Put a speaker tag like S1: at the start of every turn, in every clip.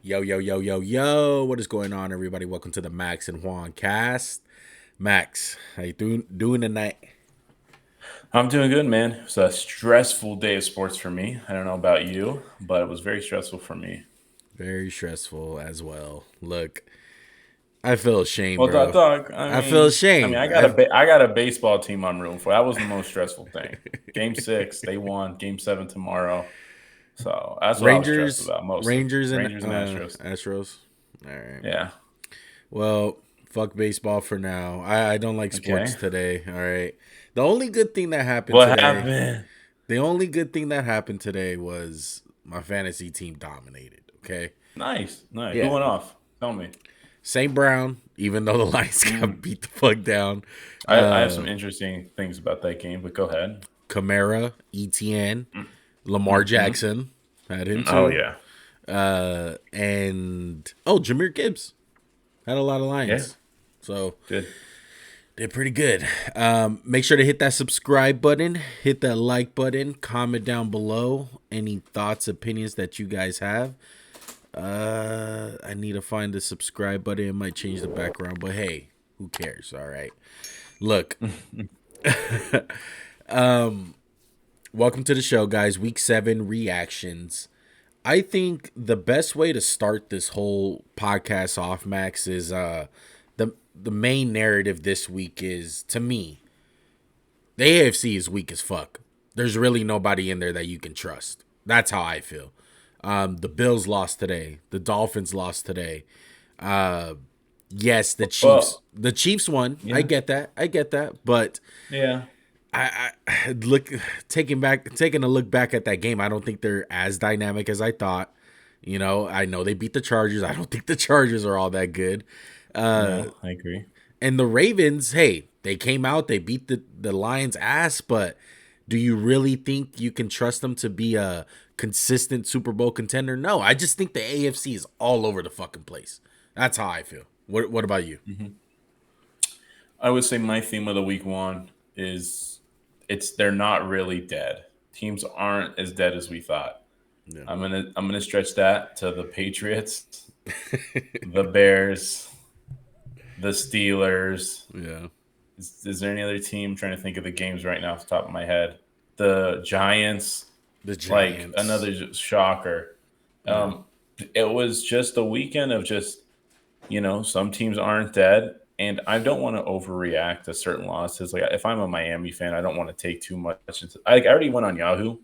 S1: Yo, yo, yo, yo, yo. What is going on, everybody? Welcome to the Maxandjuancast. Max, how you doing tonight?
S2: I'm doing good, man. It was a stressful day of sports for me. I don't know about you, but it was very stressful for me.
S1: Very stressful as well. Look, I feel ashamed,
S2: Well,
S1: bro.
S2: dog.
S1: I feel ashamed.
S2: I got a baseball team I'm rooting for. That was the most stressful thing. Game 6, they won. Game 7 tomorrow. So that's what I was stressed
S1: Rangers,
S2: about mostly.
S1: Rangers, and
S2: Rangers and Astros.
S1: Astros. All right.
S2: Yeah.
S1: Well, fuck baseball for now. I don't like sports
S2: Okay.
S1: today. All right. The only good thing that happened
S2: What
S1: today.
S2: happened?
S1: The only good thing that happened today was my fantasy team dominated. Okay.
S2: Nice. Nice. Who
S1: Yeah.
S2: went off? Tell me.
S1: St. Brown, even though the Lions got
S2: Mm.
S1: beat the fuck down.
S2: I have some interesting things about that game, but go ahead.
S1: Kamara, ETN,
S2: Mm.
S1: Lamar
S2: Mm-hmm.
S1: Jackson had him
S2: Oh,
S1: too.
S2: yeah.
S1: And Jameer Gibbs had a lot of
S2: Yeah.
S1: Lions. So
S2: Good.
S1: they're pretty good. Make sure to hit that subscribe button, hit that like button, comment down below any thoughts, opinions that you guys have. I need to find the subscribe button. It might change the background, but hey, who cares? All right. Look, welcome to the show, guys. Week 7 reactions. I think the best way to start this whole podcast off, Max, is the main narrative this week is, to me, the AFC is weak as fuck. There's really nobody in there that you can trust. That's how I feel. The Bills lost today. The Dolphins lost today. Yes, the Chiefs.
S2: Well,
S1: The Chiefs won. I
S2: yeah.
S1: get that. I get that. But
S2: Yeah.
S1: I look taking a look back at that game. I don't think they're as dynamic as I thought. I know they beat the Chargers. I don't think the Chargers are all that good.
S2: No, I agree.
S1: And the Ravens, hey, they came out, they beat the Lions' ass, but do you really think you can trust them to be a consistent Super Bowl contender? No, I just think the AFC is all over the fucking place. That's how I feel. What about you?
S2: Hmm. I would say my theme of the week one is they're not really dead. Teams aren't as dead as we thought.
S1: Yeah.
S2: I'm gonna stretch that to the Patriots, the Bears, the Steelers.
S1: Yeah.
S2: Is there any other team? I'm trying to think of the games right now off the top of my head. The Giants,
S1: The
S2: like
S1: Giants.
S2: another shocker.
S1: Yeah.
S2: Um, it was just a weekend of just some teams aren't dead, and I don't want to overreact to certain losses. Like if I'm a Miami fan, I don't want to take too much into. I already went on Yahoo,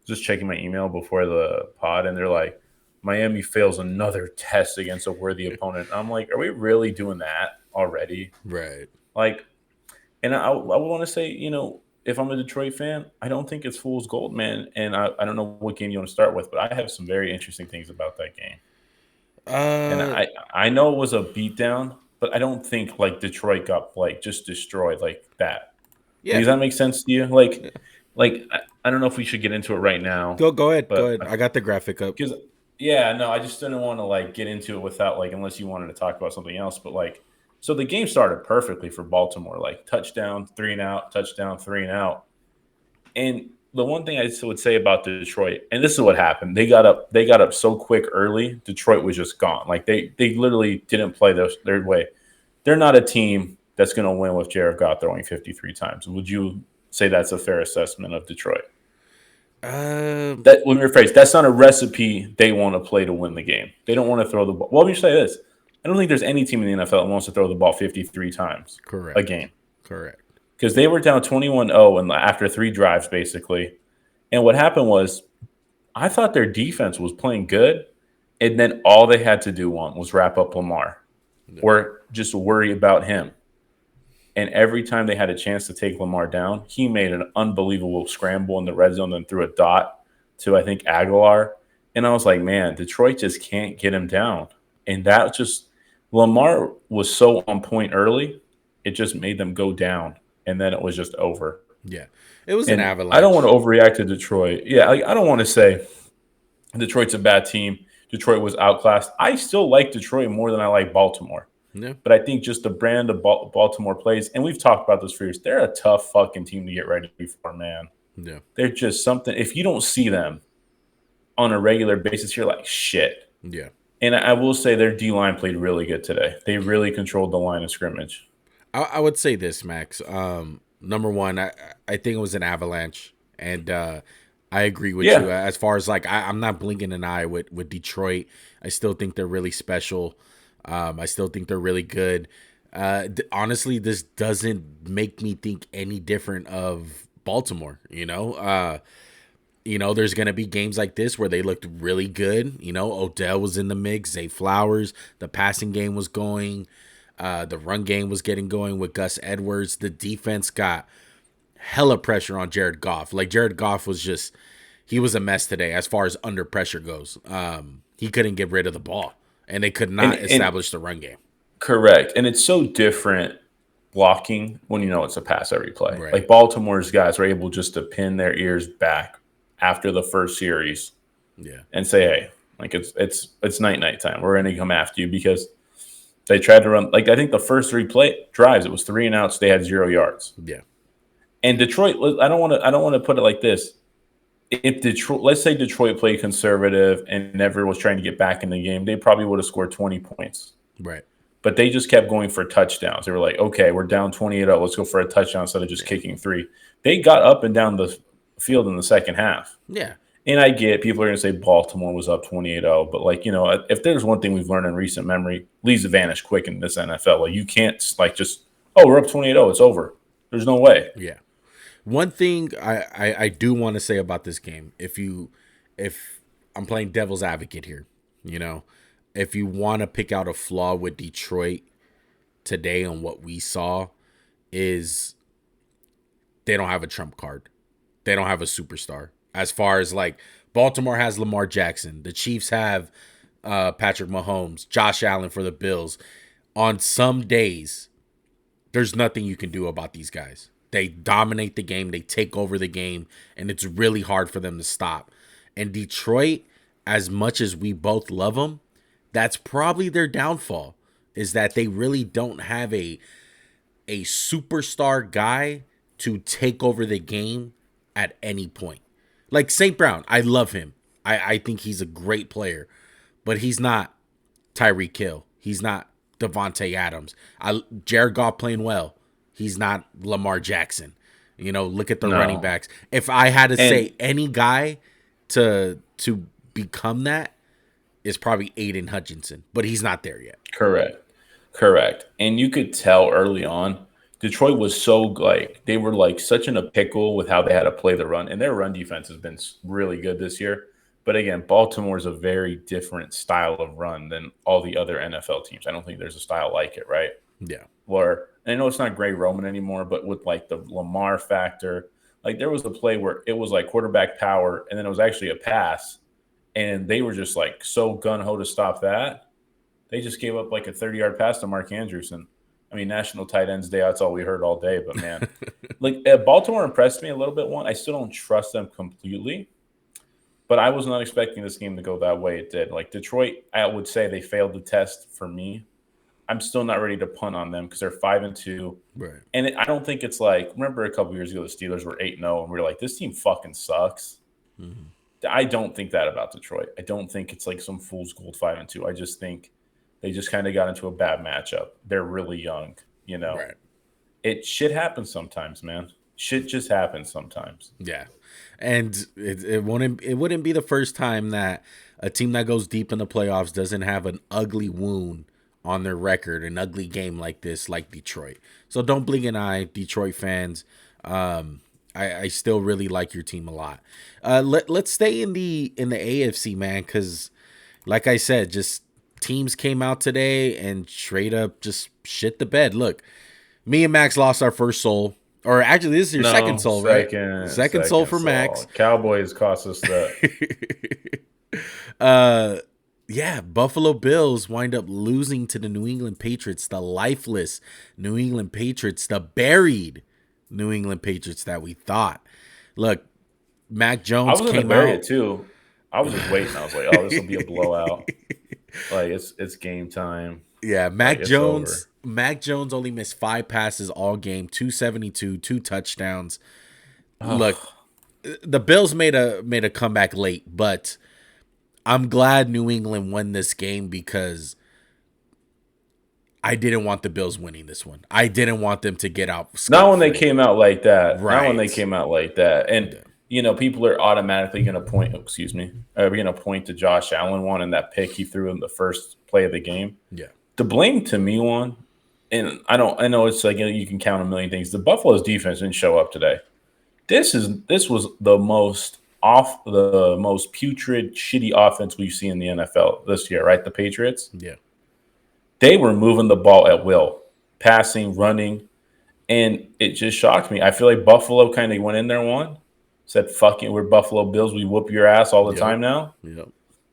S2: just checking my email before the pod, and they're like, Miami fails another test against a worthy opponent. I'm like, are we really doing that already?
S1: Right.
S2: Like, and I want to say, if I'm a Detroit fan, I don't think it's fool's gold, man. And I don't know what game you want to start with, but I have some very interesting things about that game. And
S1: Uh
S2: I know it was a beatdown, but I don't think like Detroit got like just destroyed like that. Like,
S1: yeah.
S2: does that make sense to you? I don't know if we should get into it right now,
S1: Go ahead. Go
S2: but
S1: ahead. I got the graphic up.
S2: because yeah, no, I just didn't want to like get into it without like unless you wanted to talk about something else. But like, so the game started perfectly for Baltimore, like touchdown, 3-and-out, touchdown, 3-and-out. And the one thing I would say about Detroit, and this is what happened, they got up so quick early. Detroit was just gone. Like they literally didn't play their way. They're not a team that's going to win with Jared Goff throwing 53 times. Would you say that's a fair assessment of Detroit?
S1: Um
S2: That let me rephrase. That's not a recipe they want to play to win the game. They don't want to throw the ball. Well, let me say this: I don't think there's any team in the NFL that wants to throw the ball 53 times a
S1: correct.
S2: game
S1: Correct.
S2: because they were down 21-0 and after 3 drives basically. And what happened was, I thought their defense was playing good, and then all they had to do was wrap up Lamar
S1: Yeah.
S2: or just worry about him. And every time they had a chance to take Lamar down, he made an unbelievable scramble in the red zone and threw a dot to, I think, Aguilar. And I was like, man, Detroit just can't get him down. And that just, Lamar was so on point early, it just made them go down. And then it was just over.
S1: Yeah. It was an
S2: And I don't want
S1: avalanche.
S2: to overreact to Detroit. Yeah, I don't want to say Detroit's a bad team. Detroit was outclassed. I still like Detroit more than I like Baltimore.
S1: Yeah.
S2: But I think just the brand of Baltimore plays, and we've talked about this for years, they're a tough fucking team to get ready for, man.
S1: Yeah.
S2: They're just something. If you don't see them on a regular basis, you're like, shit.
S1: Yeah.
S2: And I will say their D line played really good today. They really controlled the line of scrimmage.
S1: I would say this, Max. Number one, I think it was an avalanche, and I agree with you.
S2: Yeah.
S1: As far as like, I'm not blinking an eye with Detroit. I still think they're really special. I still think they're really good. Honestly, this doesn't make me think any different of Baltimore. There's gonna be games like this where they looked really good. Odell was in the mix, Zay Flowers, the passing game was going. The run game was getting going with Gus Edwards. The defense got hella pressure on Jared Goff. Like Jared Goff he was a mess today as far as under pressure goes. He couldn't get rid of the ball, and they could not establish the run game.
S2: Correct. And it's so different blocking when it's a pass every play.
S1: Right.
S2: Like Baltimore's guys were able just to pin their ears back after the first series, and say, hey, like it's night time. We're going to come after you because they tried to run. Like I think the first 3 play drives, it was 3 and outs. They had 0 yards.
S1: Yeah.
S2: And Detroit, I don't want to put it like this. If Detroit, let's say Detroit played conservative and never was trying to get back in the game, they probably would have scored 20 points.
S1: Right.
S2: But they just kept going for touchdowns. They were like, okay, we're down 28-0. Let's go for a touchdown instead of just kicking 3. They got up and down the field in the second half.
S1: Yeah.
S2: And I get people are going to say Baltimore was up 28-0. But, if there's one thing we've learned in recent memory, leaves vanish quick in this NFL. Like, you can't, we're up 28-0. It's over. There's no way.
S1: Yeah. One thing I do want to say about this game, if I'm playing devil's advocate here, if you want to pick out a flaw with Detroit today on what we saw, is they don't have a trump card. They don't have a superstar. As far as like Baltimore has Lamar Jackson, the Chiefs have Patrick Mahomes, Josh Allen for the Bills. On some days, there's nothing you can do about these guys. They dominate the game, they take over the game, and it's really hard for them to stop. And Detroit, as much as we both love them, that's probably their downfall, is that they really don't have a superstar guy to take over the game at any point. Like St. Brown, I love him. I think he's a great player, but he's not Tyreek Hill. He's not Devontae Adams. Jared Goff playing well. He's not Lamar Jackson. Look at the running backs. If I had to say any guy to become that, is probably Aiden Hutchinson, but he's not there yet.
S2: Correct. And you could tell early on, Detroit was they were such in a pickle with how they had to play the run, and their run defense has been really good this year. But again, Baltimore is a very different style of run than all the other NFL teams. I don't think there's a style like it, right?
S1: Yeah.
S2: Where, and I know it's not Grey Roman anymore, but with the Lamar factor, there was a play where it was quarterback power, and then it was actually a pass, and they were just so gun-ho to stop that. They just gave up a 30-yard pass to Mark Andrews. And I mean, National Tight Ends Day, that's all we heard all day. But man, Baltimore impressed me a little bit. I still don't trust them completely, but I was not expecting this game to go that way it did. Detroit, I would say they failed the test for me. I'm still not ready to punt on them because they're 5-2.
S1: Right.
S2: And I don't think it's remember a couple years ago, the Steelers were 8-0, and we were this team fucking sucks. Mm-hmm. I don't think that about Detroit. I don't think it's some fool's gold 5-2. I just think they just kind of got into a bad matchup. They're really young,
S1: Right.
S2: It shit happens sometimes, man. Shit just happens sometimes.
S1: Yeah. And it wouldn't be the first time that a team that goes deep in the playoffs doesn't have an ugly wound on their record, an ugly game like this, like Detroit. So don't blink an eye, Detroit fans. I still really like your team a lot. Let's stay in the AFC, man, because like I said, just teams came out today and straight up just shit the bed. Look, me and Max lost our first soul. Or actually, this is your second soul, right? Second soul for Max.
S2: Cowboys cost us
S1: that. Yeah, Buffalo Bills wind up losing to the New England Patriots, the lifeless New England Patriots, the buried New England Patriots that we thought. Look, Mac Jones came out. I was going to bury
S2: it too. I was just waiting. I was like, oh, this will be a blowout. It's game time.
S1: Yeah, Mac Jones only missed 5 passes all game, 272, 2 touchdowns. Look, the Bills made a comeback late, but I'm glad New England won this game because I didn't want the Bills winning this one. I didn't want them to get out
S2: Not when they
S1: scot-free.
S2: came out like that. Not when they
S1: Right.
S2: came out like that. And
S1: Yeah.
S2: people are automatically going to point. Excuse me. Are going to point to Josh Allen one and that pick he threw in the first play of the game.
S1: Yeah.
S2: The blame to me one, and I know it's like you can count a million things. The Buffalo's defense didn't show up today. This was the most putrid, shitty offense we've seen in the NFL this year, right? The Patriots.
S1: Yeah.
S2: They were moving the ball at will, passing, running. And it just shocked me. I feel like Buffalo kind of went in there and won. Said, fuck it, we're Buffalo Bills. We whoop your ass all the
S1: Yep.
S2: time now.
S1: Yep.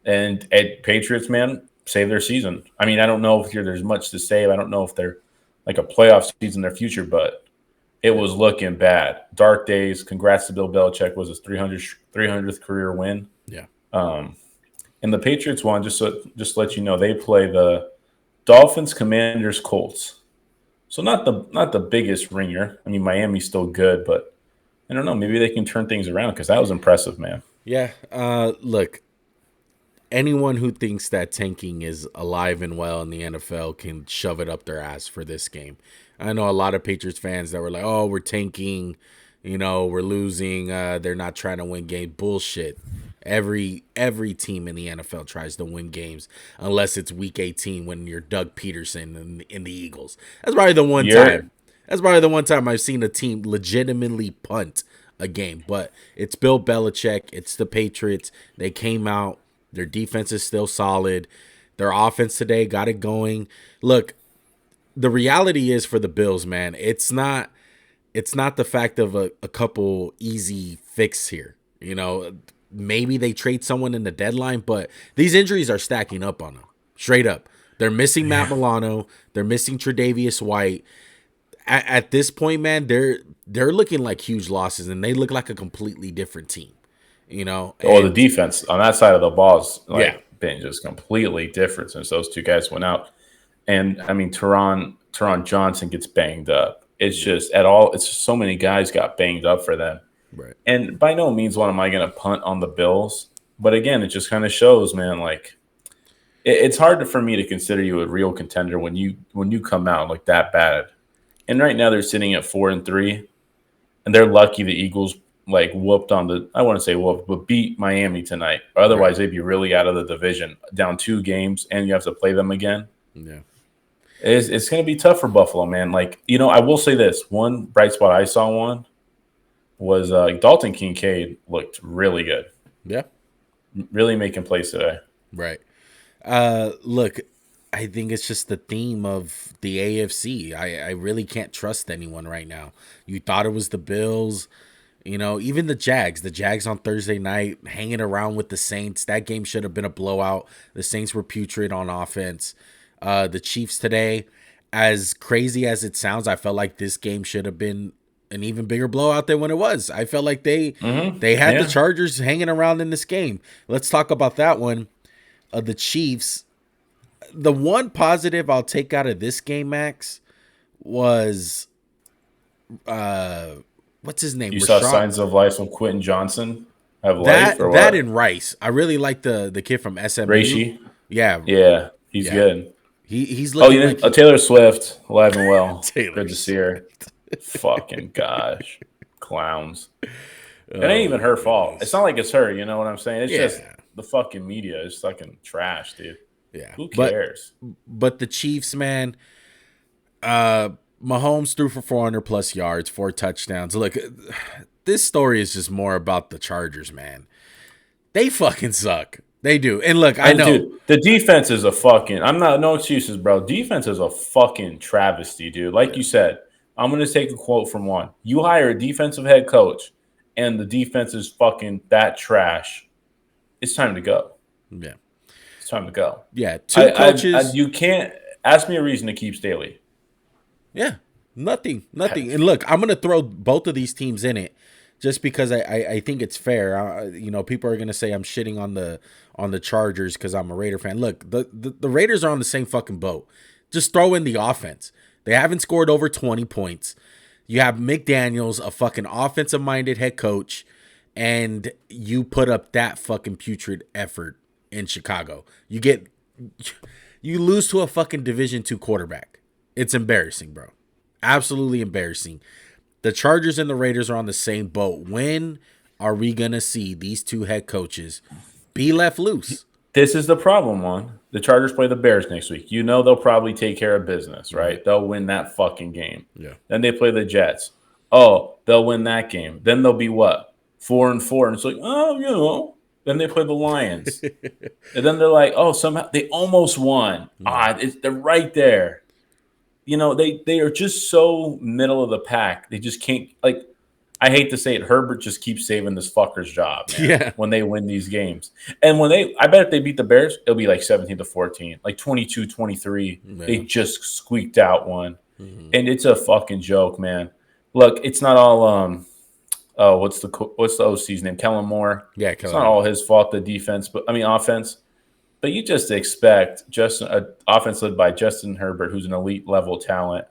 S2: And at Patriots, man, save their season. I mean, I don't know if there's much to save. I don't know if they're like a playoff season in their future, but it was looking bad. Dark days. Congrats to Bill Belichick. Was his 300th career win.
S1: Yeah.
S2: And the Patriots won, just to let you know, they play the Dolphins, Commanders, Colts. So not the biggest ringer. I mean, Miami's still good, but I don't know. Maybe they can turn things around because that was impressive, man.
S1: Yeah. Look, anyone who thinks that tanking is alive and well in the NFL can shove it up their ass for this game. I know a lot of Patriots fans that were like, "Oh, we're tanking, we're losing. They're not trying to win games." Bullshit. Every team in the NFL tries to win games unless it's Week 18 when you're Doug Peterson in the Eagles. That's probably the one time. That's probably the one time I've seen a team legitimately punt a game. But it's Bill Belichick. It's the Patriots. They came out. Their defense is still solid. Their offense today got it going. Look, the reality is for the Bills, man, it's not the fact of a couple easy fix here. Maybe they trade someone in the deadline, but these injuries are stacking up on them. Straight up. They're missing Matt Milano. They're missing Tre'Davious White. At this point, man, they're looking like huge losses, and they look like a completely different team.
S2: The defense on that side of the ball has been just completely different since those two guys went out. And I mean, Teron Johnson gets banged up. It's just it's just so many guys got banged up for them.
S1: Right.
S2: And by no means what am I going to punt on the Bills. But again, it just kind of shows, man, like it's hard for me to consider you a real contender when you come out like that bad. And right now they're sitting at 4-3, and they're lucky the Eagles like whooped I want to say whooped, but beat Miami tonight. Otherwise, they'd be really out of the division, down 2 games, and you have to play them again.
S1: Yeah.
S2: It's going to be tough for Buffalo, man. Like, I will say this. One bright spot I saw was Dalton Kincaid looked really good.
S1: Yeah.
S2: Really making plays today.
S1: Right. Look, I think it's just the theme of the AFC. I really can't trust anyone right now. You thought it was the Bills, even the Jags. The Jags on Thursday night hanging around with the Saints. That game should have been a blowout. The Saints were putrid on offense. The Chiefs today, as crazy as it sounds, I felt like this game should have been an even bigger blowout than when it was. I felt like they had the Chargers hanging around in this game. Let's talk about that one. The Chiefs. The one positive I'll take out of this game, Max, was what's his name?
S2: You saw signs of life from Quentin Johnson. That
S1: and Rice. I really like the kid from SMU.
S2: Reishi.
S1: Yeah,
S2: he's good.
S1: He's looking like
S2: Taylor Swift, alive and well.
S1: Good
S2: to see her. Fucking gosh, clowns. It ain't even her fault. It's not like it's her. You know what I'm saying? It's just the fucking media is fucking trash, dude.
S1: Yeah,
S2: who cares?
S1: But the Chiefs, man. Mahomes threw for 400 plus yards, 4 touchdowns. Look, this story is just more about the Chargers, man. They fucking suck. They do. And look, I know.
S2: Dude, the defense is no excuses, bro. Defense is a fucking travesty, dude. Like you said, I'm going to take a quote from one. You hire a defensive head coach and the defense is fucking that trash. It's time to go.
S1: Yeah.
S2: It's time to go.
S1: Yeah. 2 coaches.
S2: You can't ask me a reason to keep Staley.
S1: Yeah. Nothing. And look, I'm going to throw both of these teams in it just because I think it's fair. People are going to say I'm shitting on the Chargers because I'm a Raider fan. Look, the Raiders are on the same fucking boat. Just throw in the offense. They haven't scored over 20 points. You have McDaniels, a fucking offensive-minded head coach, and you put up that fucking putrid effort in Chicago. You lose to a fucking Division II quarterback. It's embarrassing, bro. Absolutely embarrassing. The Chargers and the Raiders are on the same boat. When are we going to see these two head coaches be left loose?
S2: This is the problem, Juan. The Chargers play the Bears next week. You know they'll probably take care of business, right? They'll win that fucking game.
S1: Yeah.
S2: Then they play the Jets. Oh, they'll win that game. Then they'll be what? 4-4. And it's like, oh, you know. Then they play the Lions. And then they're like, oh, somehow they almost won. They're right there. You know, they are just so middle of the pack. They just can't, like, I hate to say it, Herbert just keeps saving this fucker's job, man, when they win these games. And I bet if they beat the Bears, it'll be like 17-14, like 22-23. They just squeaked out one. Mm-hmm. And it's a fucking joke, man. Look, it's not all what's the OC's name? Kellen Moore.
S1: Yeah,
S2: it's not all his fault, the defense, offense. But you just expect an offense led by Justin Herbert, who's an elite level talent.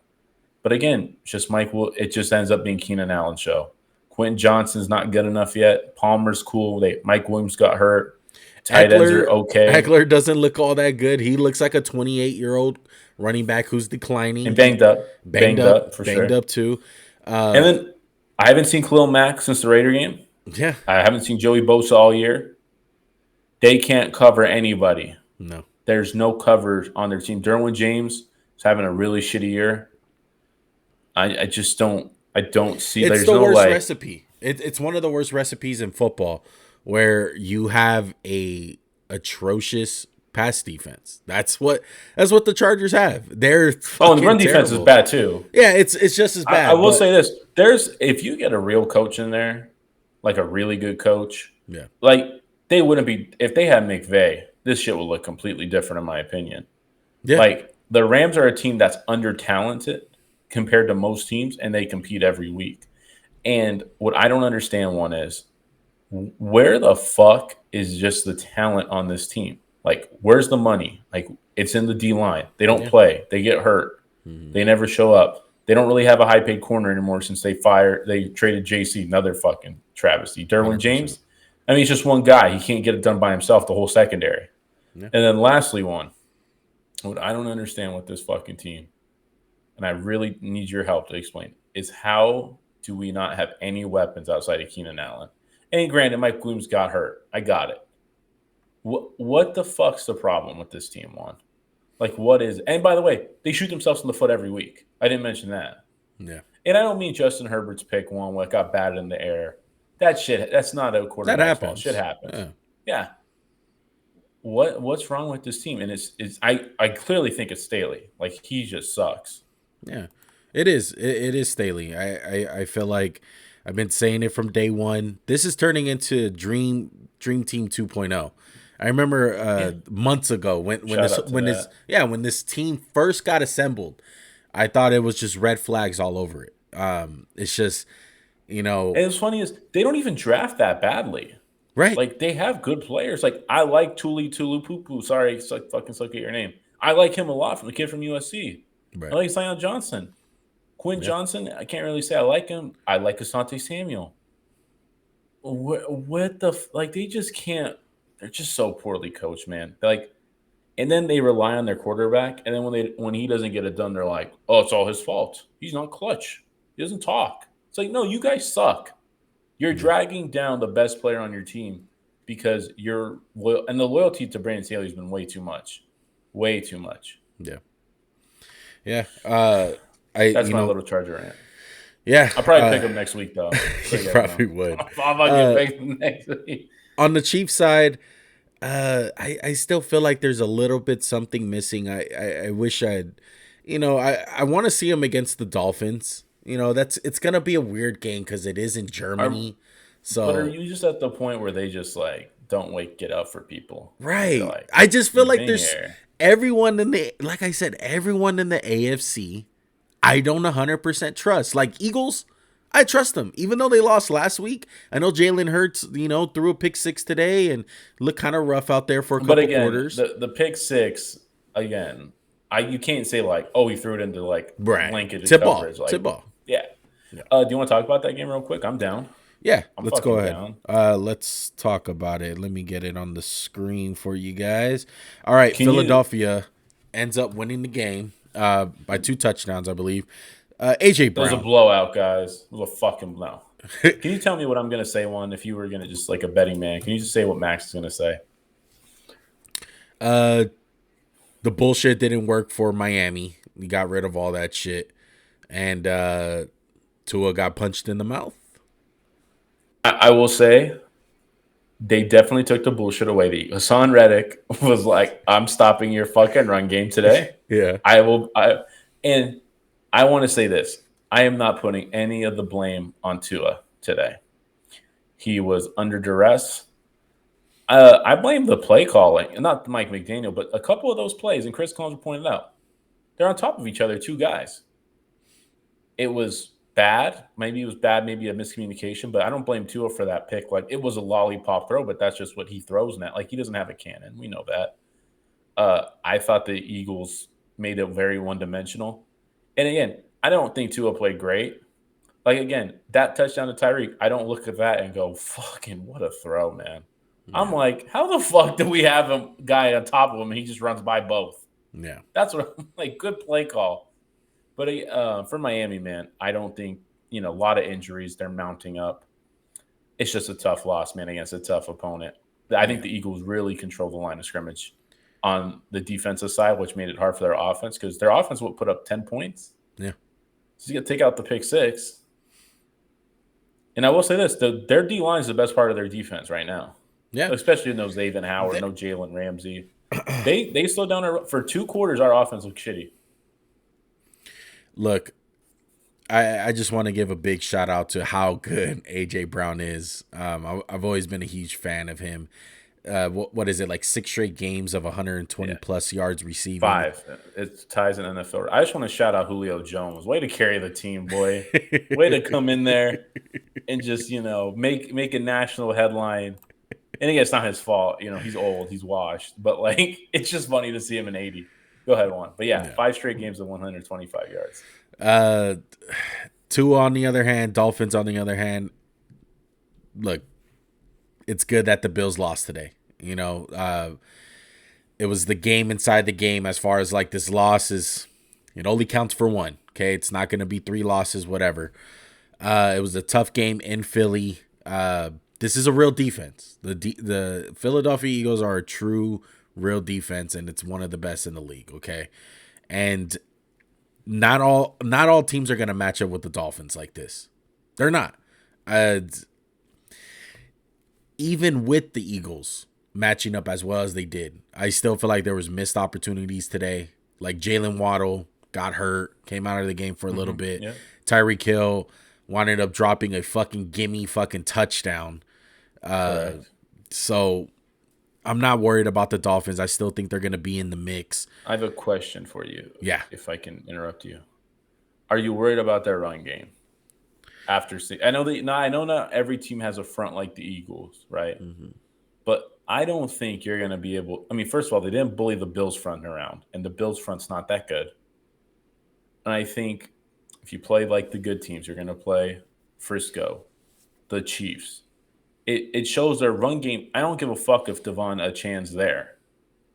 S2: But again, it just ends up being Keenan Allen's show. Quentin Johnson's not good enough yet. Palmer's cool. Mike Williams got hurt. Tight ends are okay.
S1: Eckler doesn't look all that good. He looks like a 28-year-old running back who's declining.
S2: And banged up. Banged up for sure.
S1: Banged up too.
S2: And then I haven't seen Khalil Mack since the Raider game.
S1: Yeah.
S2: I haven't seen Joey Bosa all year. They can't cover anybody.
S1: No.
S2: There's no cover on their team. Derwin James is having a really shitty year. I just don't see.
S1: It's
S2: there's
S1: the
S2: no
S1: worst
S2: like,
S1: recipe. It's one of the worst recipes in football where you have a atrocious pass defense. That's what the Chargers have. They're
S2: and the run defense is bad too.
S1: Yeah, it's just as bad.
S2: I will say this: if you get a real coach in there, like a really good coach, like they wouldn't be if they had McVay. This shit would look completely different, in my opinion. Yeah. Like the Rams are a team that's under talented compared to most teams, and they compete every week. And what I don't understand, one is where the fuck is just the talent on this team? Like, where's the money? Like, it's in the D line. They don't play. They get hurt. Mm-hmm. They never show up. They don't really have a high paid corner anymore since they traded JC, another fucking travesty. Derwin 100%. James, I mean, he's just one guy. He can't get it done by himself, the whole secondary. Yeah. And then lastly, what I don't understand with this fucking team, and I really need your help to explain, is how do we not have any weapons outside of Keenan Allen? And granted, Mike Williams got hurt. I got it. What the fuck's the problem with this team, Juan? Like, what is – and by the way, they shoot themselves in the foot every week. I didn't mention that.
S1: Yeah.
S2: And I don't mean Justin Herbert's pick one what got batted in the air. That's not a quarterback.
S1: That happens.
S2: Shit happens. Yeah. What's wrong with this team? And I clearly think it's Staley. Like, he just sucks.
S1: Yeah, it is. It is Staley. I feel like I've been saying it from day one. This is turning into Dream Team 2.0. I remember months ago when this team first got assembled, I thought it was just red flags all over it. It's just, And
S2: what's funny is they don't even draft that badly.
S1: Right.
S2: Like, they have good players. Like, I like Tuli Tulupupu. Sorry, fucking suck at your name. I like him a lot from the kid from USC. Right. I like Zion Johnson. Quinn Johnson, I can't really say I like him. I like Asante Samuel. They just can't. They're just so poorly coached, man. And then they rely on their quarterback. And then when he doesn't get it done, they're like, oh, it's all his fault. He's not clutch. He doesn't talk. It's like, no, you guys suck. You're dragging down the best player on your team because you're loyal. And the loyalty to Brandon Staley has been way too much. Way too much.
S1: Yeah. Yeah.
S2: That's my little Charger rant.
S1: Yeah.
S2: I'll probably pick him next week, though.
S1: You probably would.
S2: I'm going to pick him next week.
S1: On the Chiefs side, I still feel like there's a little bit something missing. I wish I want to see him against the Dolphins. It's gonna be a weird game because it is in Germany.
S2: But are you just at the point where they just don't get up for people?
S1: Right. I just feel like there's everyone in the AFC. I don't 100% trust. Like Eagles, I trust them, even though they lost last week. I know Jalen Hurts, threw a pick six today and looked kind of rough out there for a couple quarters.
S2: The pick six again. You can't say he threw it into blanket
S1: tip
S2: coverage.
S1: Tip ball.
S2: Yeah. Do you want to talk about that game real quick? I'm down.
S1: Yeah,
S2: I'm
S1: let's go
S2: fucking
S1: ahead.
S2: down.
S1: Let's talk about it. Let me get it on the screen for you guys. All right,
S2: Can you?
S1: Philadelphia ends up winning the game by 2 touchdowns, I believe. AJ
S2: It was a
S1: Brown.
S2: blowout, guys. It was a fucking no. Can you tell me what I'm gonna say? One, if you were gonna just like a betting man, can you just say what Max is gonna say?
S1: uh, the bullshit didn't work for Miami. We got rid of all that shit, and Tua got punched in the mouth.
S2: I will say they definitely took the bullshit away. The Hassan Reddick was like, "I'm stopping your fucking run game today.
S1: Yeah,
S2: I will." And I want to say this: I am not putting any of the blame on Tua today. He was under duress. I blame the play calling, not Mike McDaniel, but a couple of those plays, and Chris Collinsworth pointed out, they're on top of each other, two guys. It was bad. Maybe it was bad, maybe a miscommunication, but I don't blame Tua for that pick. Like, it was a lollipop throw, but that's just what he throws now. Like, he doesn't have a cannon. We know that. I thought the Eagles made it very one dimensional. And again, I don't think Tua played great. Like, again, that touchdown to Tyreek, I don't look at that and go, fucking what a throw, man. I'm
S1: yeah,
S2: like, how the fuck do we have a guy on top of him and he just runs by both?
S1: yeah.
S2: That's what I'm like, good play call. But for Miami, man, I don't think, a lot of injuries, they're mounting up. It's just a tough loss, man, against a tough opponent. I think
S1: Yeah.
S2: the Eagles really control the line of scrimmage on the defensive side, which made it hard for their offense because their offense would put up 10 points.
S1: Yeah.
S2: So you got to take out the pick six. And I will say this, their D line is the best part of their defense right now,
S1: Yeah.
S2: especially no Xavier Howard, no Jalen Ramsey. They slowed down for 2 quarters. Our offense looked shitty.
S1: Look, I just want to give a big shout out to how good AJ Brown is. I've always been a huge fan of him. What is it, like 6 straight games of 120
S2: Yeah.
S1: plus yards receiving?
S2: 5. It ties an NFL. I just want to shout out Julio Jones. Way to carry the team, boy. Way to come in there and just make a national headline. And again, it's not his fault. He's old, he's washed. But like, it's just funny to see him in 80. Go ahead, Juan. But yeah,
S1: Yeah.
S2: 5 straight games of 125 yards.
S1: Uh, Tua on the other hand, Dolphins on the other hand. Look, it's good that the Bills lost today. It was the game inside the game. As far as like this loss is, it only counts for one. Okay, it's not going to be 3 losses, whatever. It was a tough game in Philly. This is a real defense. The Philadelphia Eagles are a true, real defense, and it's one of the best in the league. Okay, and not all teams are going to match up with the Dolphins like this. They're not. Even with the Eagles matching up as well as they did, I still feel like there was missed opportunities today. Like Jalen Waddle got hurt, came out of the game for a little bit.
S2: Yeah.
S1: Tyreek Hill wound up dropping a fucking gimme fucking touchdown.
S2: Correct.
S1: So I'm not worried about the Dolphins. I still think they're going to be in the mix.
S2: I have a question for you.
S1: Yeah.
S2: If I can interrupt you. Are you worried about their run game? I know not every team has a front like the Eagles, right?
S1: Mm-hmm.
S2: But I don't think you're going to be able. I mean, first of all, they didn't bully the Bills front around, and the Bills front's not that good. And I think if you play like the good teams, you're going to play Frisco, the Chiefs. It shows their run game. I don't give a fuck if Devon Achan's there.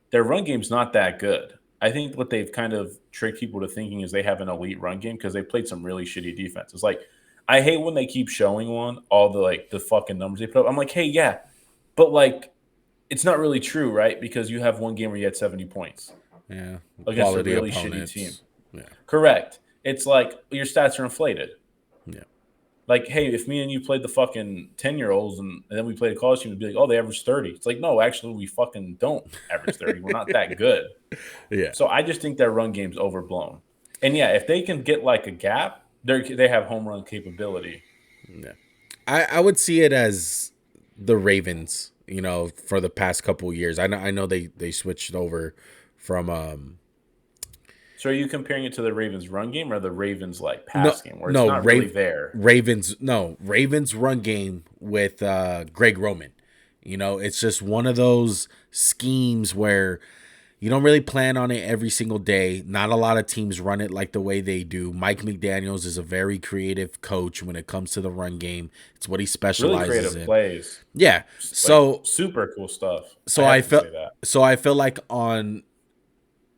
S2: Their run game's not that good. I think what they've kind of tricked people to thinking is they have an elite run game because they played some really shitty defense. It's like, I hate when they keep showing all the fucking numbers they put up. I'm like, hey, yeah, but like, it's not really true, right? Because you have one game where you had 70 points.
S1: Yeah.
S2: Against a
S1: Quality
S2: really
S1: opponents.
S2: shitty team.
S1: Yeah.
S2: Correct. It's like your stats are inflated.
S1: Yeah.
S2: Like, hey, if me and you played the fucking 10-year-olds and then we played a college team, it'd be like, oh, they average 30. It's like, no, actually, we fucking don't average 30. We're not that good.
S1: Yeah.
S2: So I just think their run game's overblown. And yeah, if they can get like a gap, they have home run capability.
S1: Yeah. I would see it as the Ravens, for the past couple of years. I know they switched over from
S2: So are you comparing it to the Ravens run game or the Ravens like pass game where it's
S1: no,
S2: not really there?
S1: Ravens run game with Greg Roman. It's just one of those schemes where You don't really plan on it every single day. Not a lot of teams run it like the way they do. Mike McDaniels is a very creative coach when it comes to the run game. It's what he
S2: Really
S1: specializes
S2: creative
S1: in.
S2: plays.
S1: Yeah.
S2: Like
S1: So
S2: super cool stuff. I
S1: so I
S2: have to
S1: feel
S2: say that.
S1: so I feel like on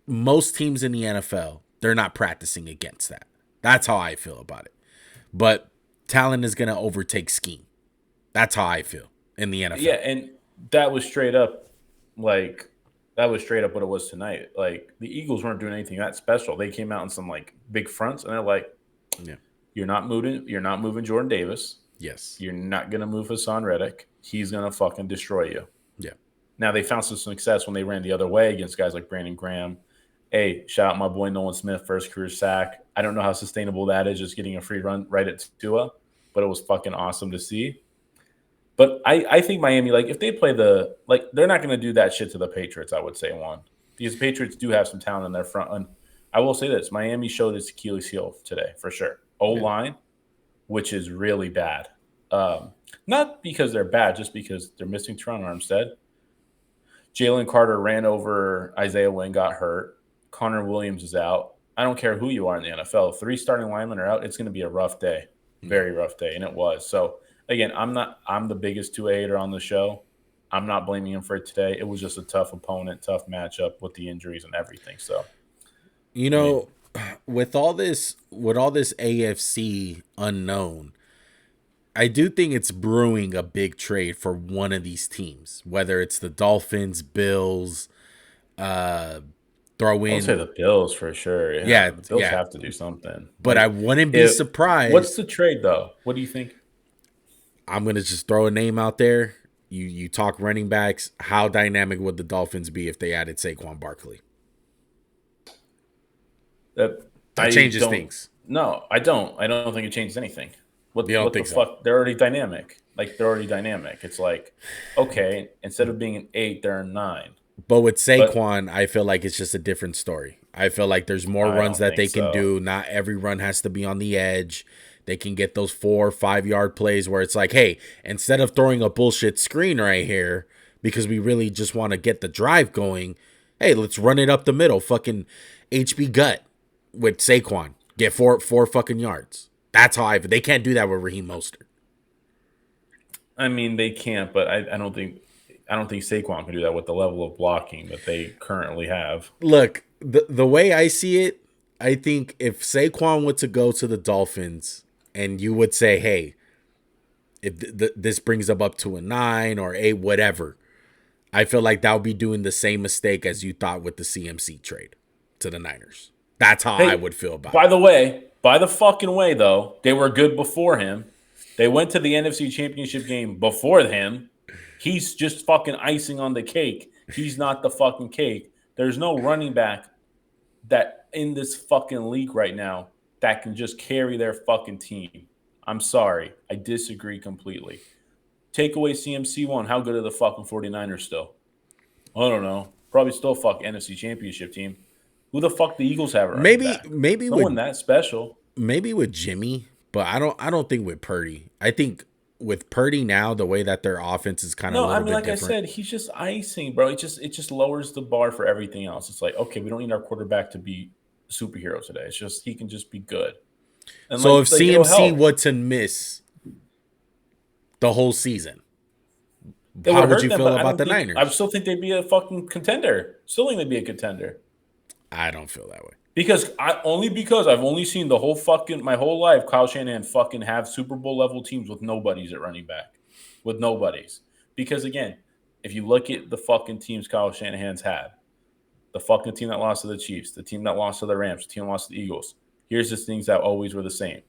S1: most teams in the NFL, they're not practicing against that. That's how I feel about it. But talent is going to overtake scheme. That's how I feel in the
S2: Yeah,
S1: NFL.
S2: and that was straight up like that was straight up what it was tonight. Like the Eagles weren't doing anything that special. They came out in some like big fronts and they're like,
S1: Yeah.
S2: you're not moving Jordan Davis.
S1: Yes.
S2: You're not gonna move Hassan Reddick. He's gonna fucking destroy you.
S1: Yeah.
S2: Now they found some success when they ran the other way against guys like Brandon Graham. Hey, shout out my boy Nolan Smith, first career sack. I don't know how sustainable that is, just getting a free run right at Tua, but it was fucking awesome to see. But I think Miami, like, if they play they're not going to do that shit to the Patriots, I would say, one. Because the Patriots do have some talent in their front. And I will say this Miami showed its Achilles heel today, for sure. O line, which is really bad. Not because they're bad, just because they're missing Teron Armstead. Jalen Carter ran over Isaiah Wynn, got hurt. Connor Williams is out. I don't care who you are in the NFL. 3 starting linemen are out. It's going to be a rough day. Very rough day. And it was. So, again, I'm the biggest Tua hater on the show. I'm not blaming him for it today. It was just a tough opponent, tough matchup with the injuries and everything. So,
S1: You know, with all this AFC unknown, I do think it's brewing a big trade for one of these teams, whether it's the Dolphins, Bills, throw
S2: I'll say
S1: in.
S2: the Bills for sure. Yeah,
S1: Yeah,
S2: the Bills
S1: yeah.
S2: have to do something.
S1: But I wouldn't be
S2: What's
S1: surprised.
S2: the trade though? What do you think?
S1: I'm gonna just throw a name out there. You talk running backs. How dynamic would the Dolphins be if they added Saquon Barkley?
S2: That
S1: That
S2: I
S1: changes
S2: don't.
S1: things.
S2: No, I don't. I don't think it changes anything.
S1: You don't
S2: What the
S1: think so?
S2: fuck? They're already dynamic. Like they're already dynamic. It's like, okay, instead of being an 8, they're a 9.
S1: But with
S2: But
S1: Saquon, I feel like it's just a different story. I feel like there's more
S2: I
S1: runs
S2: don't
S1: that
S2: think
S1: they can
S2: so.
S1: do. Not every run has to be on the edge. They can get those 4 or 5 yard plays where it's like, hey, instead of throwing a bullshit screen right here because we really just want to get the drive going, hey, let's run it up the middle. Fucking HB gut with Saquon. Get four fucking yards. That's how they can't do that with Raheem Mostert.
S2: I mean, they can't. But I don't think Saquon can do that with the level of blocking that they currently have.
S1: Look, the way I see it, I think if Saquon were to go to the Dolphins and you would say, hey, if this brings them up to a 9 or 8, whatever, I feel like that would be doing the same mistake as you thought with the CMC trade to the Niners. That's how I
S2: Hey,
S1: would feel about
S2: by
S1: it.
S2: the way, though, they were good before him. They went to the NFC Championship game before him. He's just fucking icing on the cake. He's not the fucking cake. There's no running back that in this fucking league right now that can just carry their fucking team. I'm sorry. I disagree completely. Take away CMC one. How good are the fucking 49ers still? I don't know. Probably still fuck NFC Championship team. Who the fuck the Eagles have a running
S1: Maybe
S2: back?
S1: maybe
S2: No one
S1: with
S2: that special.
S1: Jimmy, but I don't think with Purdy. I think with Purdy now, the way that their offense is kind of a
S2: No, I
S1: little
S2: mean,
S1: bit
S2: like I
S1: different.
S2: said, he's just icing, bro. It just lowers the bar for everything else. It's like, okay, we don't need our quarterback to be a superhero today. It's just he can just be good, and
S1: So if
S2: like it'll
S1: CMC
S2: help.
S1: were to miss the whole season,
S2: It
S1: how
S2: would
S1: would
S2: hurt
S1: you
S2: them,
S1: feel
S2: but I
S1: about
S2: don't
S1: the
S2: think I
S1: Niners?
S2: still think they'd be a fucking contender. Still think they'd be a contender
S1: I don't feel that way.
S2: because I've only seen the whole fucking my whole life Kyle Shanahan fucking have Super Bowl level teams with nobodies at running back, with nobodies. Because again, if you look at the fucking teams Kyle Shanahan's had, the fucking team that lost to the Chiefs, the team that lost to the Rams, the team that lost to the Eagles. Here's the things that always were the same.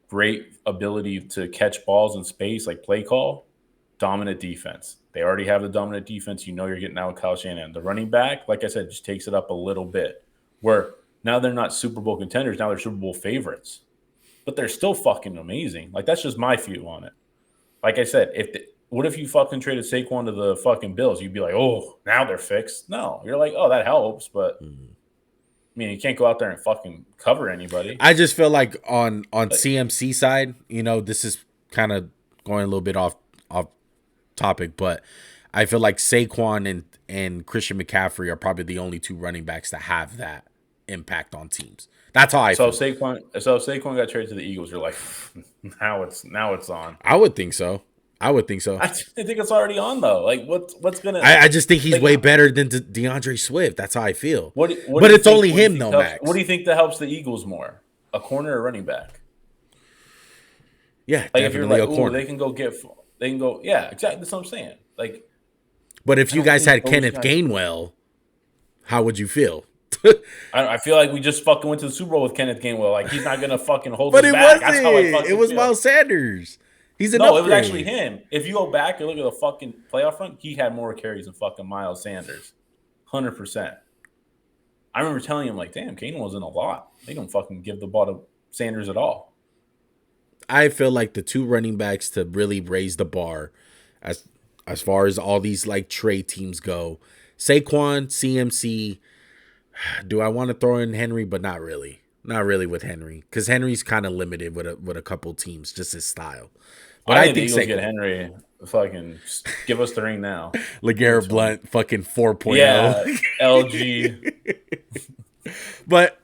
S2: Great ability to catch balls in space, like play call, dominant defense. They already have the dominant defense. You know you're getting out with Kyle Shanahan. The running back, like I said, just takes it up a little bit. Where now they're not Super Bowl contenders, now they're Super Bowl favorites. But they're still fucking amazing. Like that's just my view on it. Like I said, what if you fucking traded Saquon to the fucking Bills? You'd be like, oh, now they're fixed. No, you're like, oh, that helps, but I mean, you can't go out there and fucking cover anybody.
S1: I just feel like on
S2: Like,
S1: CMC side, this is kind of going a little bit off topic, but I feel like Saquon and Christian McCaffrey are probably the only two running backs that have that impact on teams. That's how I feel.
S2: So Saquon got traded to the Eagles. You're like, now it's on.
S1: I would think so. I
S2: think it's already on though. Like what's gonna?
S1: I just think he's
S2: like,
S1: way better than DeAndre Swift. That's how I feel.
S2: But
S1: it's only him though, Max.
S2: What do you think that helps the Eagles more? A corner or running back?
S1: Yeah,
S2: like
S1: definitely
S2: if you're like,
S1: a corner.
S2: They can go. Yeah, exactly. That's what I'm saying. Like,
S1: but if you guys had Kenneth Gainwell, how would you feel?
S2: I feel like we just fucking went to the Super Bowl with Kenneth Gainwell. Like he's not gonna fucking hold
S1: but
S2: us
S1: it
S2: back.
S1: Wasn't. That's how I fucking it was feel. Miles Sanders. He's an upgrade.
S2: It was actually him. If you go back and look at the fucking playoff run, he had more carries than fucking Miles Sanders. 100%. I remember telling him, like, damn, Gainwell's in a lot. They don't fucking give the ball to Sanders at all.
S1: I feel like the two running backs to really raise the bar as far as all these like trade teams go. Saquon, CMC. Do I want to throw in Henry? But not really. Not really with Henry. Because Henry's kind of limited with a couple teams, just his style. But I think
S2: Eagles get Henry. Fucking give us the ring now.
S1: LeGarrette Blount, fucking 4.0.
S2: Yeah, LG.
S1: But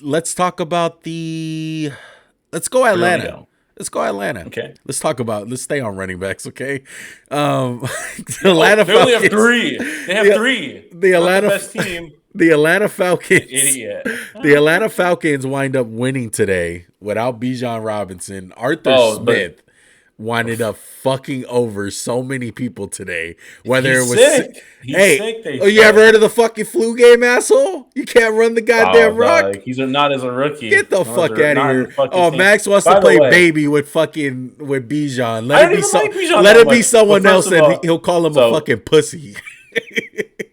S1: let's talk about let's go Atlanta. Let's go Atlanta.
S2: Okay.
S1: Let's stay on running backs, okay?
S2: Atlanta Falcons. They only have three. They have three.
S1: The Atlanta
S2: best team.
S1: The Atlanta Falcons.
S2: Idiot.
S1: The Atlanta Falcons wind up winning today without Bijan Robinson. Arthur Smith winded up fucking over so many people today. Whether it was
S2: sick.
S1: You ever heard of the fucking flu game, asshole? You can't run the goddamn rock.
S2: He's not as a rookie.
S1: Get the fuck out of here. Oh, Max wants to play baby with Bijan. Let it be someone else, and he'll call him a fucking pussy.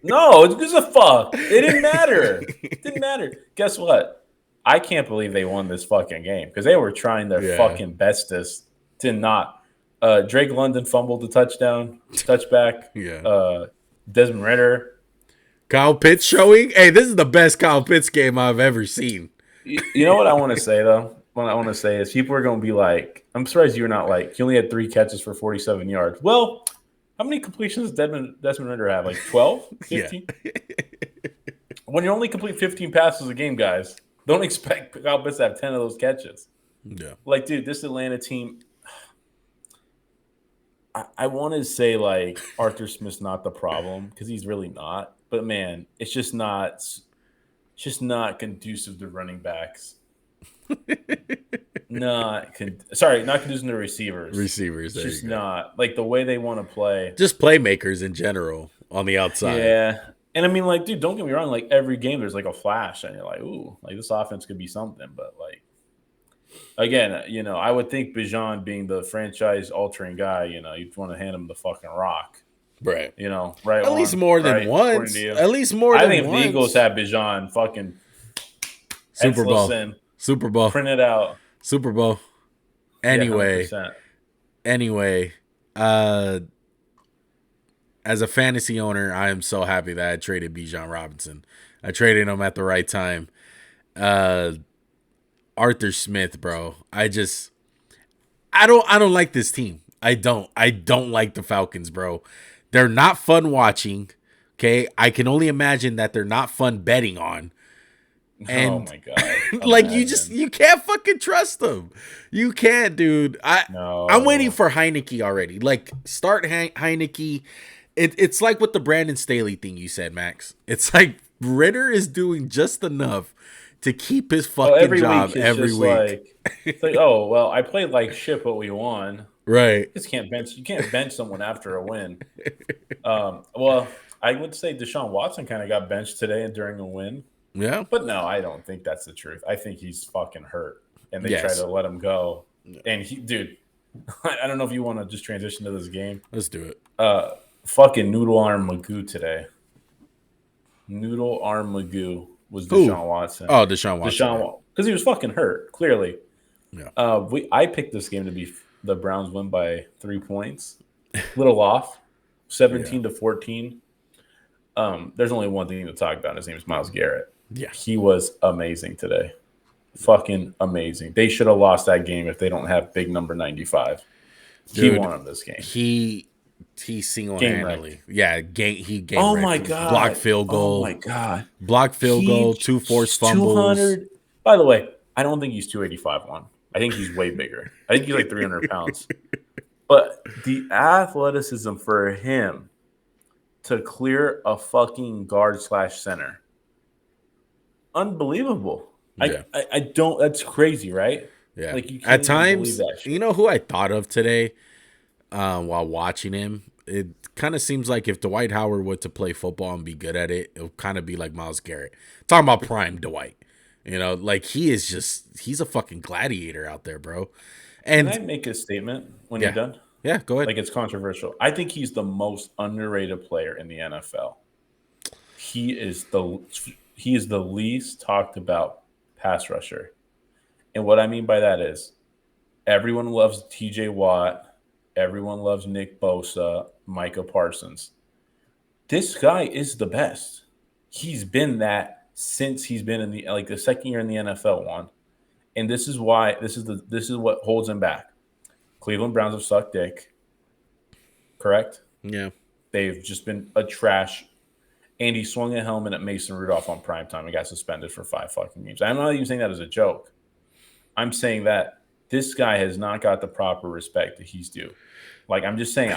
S2: No, it gives a fuck. It didn't matter. It didn't matter. Guess what? I can't believe they won this fucking game because they were trying their fucking bestest to not. Drake London fumbled the touchback.
S1: Yeah.
S2: Desmond Ritter.
S1: Kyle Pitts showing. Hey, this is the best Kyle Pitts game I've ever seen.
S2: You know what I want to say, though? What I want to say is people are going to be like, I'm surprised you're not like, he only had 3 catches for 47 yards. Well, how many completions does Desmond Ritter have? Like 12? 15? Yeah. When you only complete 15 passes a game, guys, don't expect Kyle Pitts to have 10 of those catches.
S1: Yeah.
S2: Like, dude, this Atlanta team, I want to say, like, Arthur Smith's not the problem because he's really not. But, man, it's just not conducive to running backs. not conducive to receivers.
S1: Receivers,
S2: it's just not. Like, the way they want to play.
S1: Just playmakers in general on the outside.
S2: Yeah. And, I mean, like, dude, don't get me wrong. Like, every game there's, like, a flash. And you're like, ooh, like, this offense could be something. But, like, again, you know, I would think Bijan being the franchise-altering guy, you know, you'd want to hand him the fucking rock.
S1: Right.
S2: You know, right.
S1: At least more than once. At least more than once.
S2: I think if the Eagles had Bijan fucking
S1: Super Bowl.
S2: Print it out.
S1: Super Bowl. Anyway. As a fantasy owner, I am so happy that I traded Bijan Robinson. I traded him at the right time. Arthur Smith, bro. I don't like this team. I don't like the Falcons, bro. They're not fun watching. Okay. I can only imagine that they're not fun betting on. And
S2: oh my God.
S1: like you can't fucking trust them. You can't, dude. I'm waiting for Heineke already. Like start Heineke. It's like with the Brandon Staley thing you said, Max. It's like Ritter is doing just enough to keep his fucking job every week.
S2: It's like, oh well, I played like shit, but we won.
S1: Right.
S2: You just can't bench. You can't bench someone after a win. Well, I would say Deshaun Watson kind of got benched today and during a win.
S1: Yeah.
S2: But no, I don't think that's the truth. I think he's fucking hurt, and they try to let him go. And dude, I don't know if you want to just transition to this game.
S1: Let's do it.
S2: Fucking Noodle Arm Magoo today. Noodle Arm Magoo was Deshaun Watson.
S1: Oh, Deshaun Watson.
S2: Because he was fucking hurt, clearly.
S1: Yeah.
S2: I picked this game to be the Browns win by 3 points. Little off, 17-14. There's only one thing to talk about. His name is Myles Garrett.
S1: Yeah.
S2: He was amazing today. Fucking amazing. They should have lost that game if they don't have big number 95. Dude, he won this game.
S1: he single
S2: Game wrecked.
S1: handedly, he game
S2: Oh my
S1: wrecked, blocked
S2: god.
S1: field
S2: Oh my
S1: goal,
S2: god.
S1: blocked field goal, two forced
S2: He's
S1: fumbles.
S2: 200. By the way, I don't think he's 285 one. I think he's way bigger. I think he's like 300 pounds. But the athleticism for him to clear a fucking guard / center, unbelievable.
S1: Yeah,
S2: I don't. That's crazy, right?
S1: yeah.
S2: Like you
S1: At
S2: can't even believe
S1: times,
S2: that
S1: you
S2: shit.
S1: know who I thought of today while watching him. It kind of seems like if Dwight Howard were to play football and be good at it, it would kind of be like Myles Garrett. Talking about prime Dwight. Like he's a fucking gladiator out there, bro.
S2: Can
S1: And
S2: I make a statement when you're
S1: yeah,
S2: done?
S1: yeah, go ahead.
S2: Like it's controversial. I think he's the most underrated player in the NFL. He is the least talked about pass rusher. And what I mean by that is everyone loves TJ Watt, everyone loves Nick Bosa, Micah Parsons. This guy is the best. He's been that since he's been in the second year in the NFL one. And this is why this is what holds him back. Cleveland Browns have sucked dick, correct?
S1: Yeah,
S2: They've just been a trash. And he swung a helmet at Mason Rudolph on primetime and got suspended for 5 fucking games. I'm not even saying that as a joke. I'm saying that this guy has not got the proper respect that he's due. Like I'm just saying,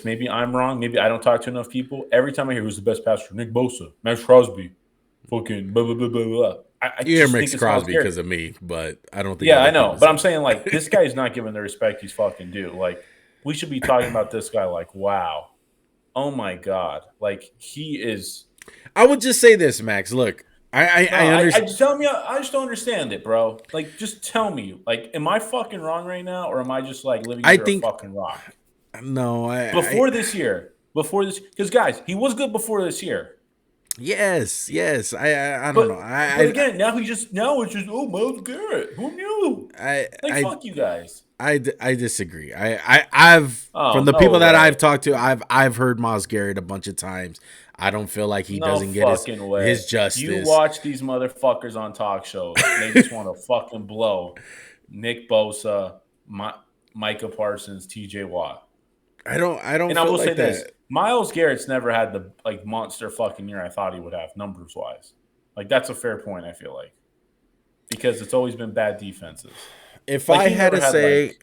S2: maybe I'm wrong. Maybe I don't talk to enough people. Every time I hear who's the best passer, Nick Bosa, Max Crosby, fucking blah blah blah blah blah. I
S1: you hear
S2: just think
S1: Max
S2: it's Myles
S1: Crosby because
S2: Garrett.
S1: of me, but I don't think
S2: Yeah, I
S1: other
S2: know,
S1: people
S2: but
S1: say
S2: I'm
S1: that.
S2: saying like this guy's not given the respect he's fucking due. Like we should be talking about this guy. Like wow, oh my god, like he is.
S1: I would just say this, Max. Look,
S2: No,
S1: I
S2: I
S1: understand.
S2: just tell me. I just don't understand it, bro. Like, just tell me. Like, am I fucking wrong right now, or am I just like living
S1: I
S2: under a
S1: think
S2: fucking rock?
S1: no.
S2: Before this, because guys, he was good before this year.
S1: Yes. I don't know.
S2: But again, now it's just Myles Garrett. Who knew?
S1: I
S2: Like,
S1: I
S2: fuck you guys.
S1: I disagree. I've from
S2: Oh
S1: the
S2: no
S1: people that I've
S2: way.
S1: talked to, I've heard Myles Garrett a bunch of times. I don't feel like he
S2: No
S1: doesn't get
S2: fucking
S1: his
S2: way. You
S1: justice.
S2: watch these motherfuckers on talk shows, and they just want to fucking blow Nick Bosa, Micah Parsons, TJ Watt.
S1: I don't
S2: And I
S1: feel
S2: will say
S1: like
S2: this:
S1: that.
S2: Miles Garrett's never had the monster fucking year I thought he would have numbers wise. Like that's a fair point. I feel like because it's always been bad defenses.
S1: If
S2: Like
S1: I
S2: he
S1: had
S2: never
S1: to
S2: had like.
S1: say,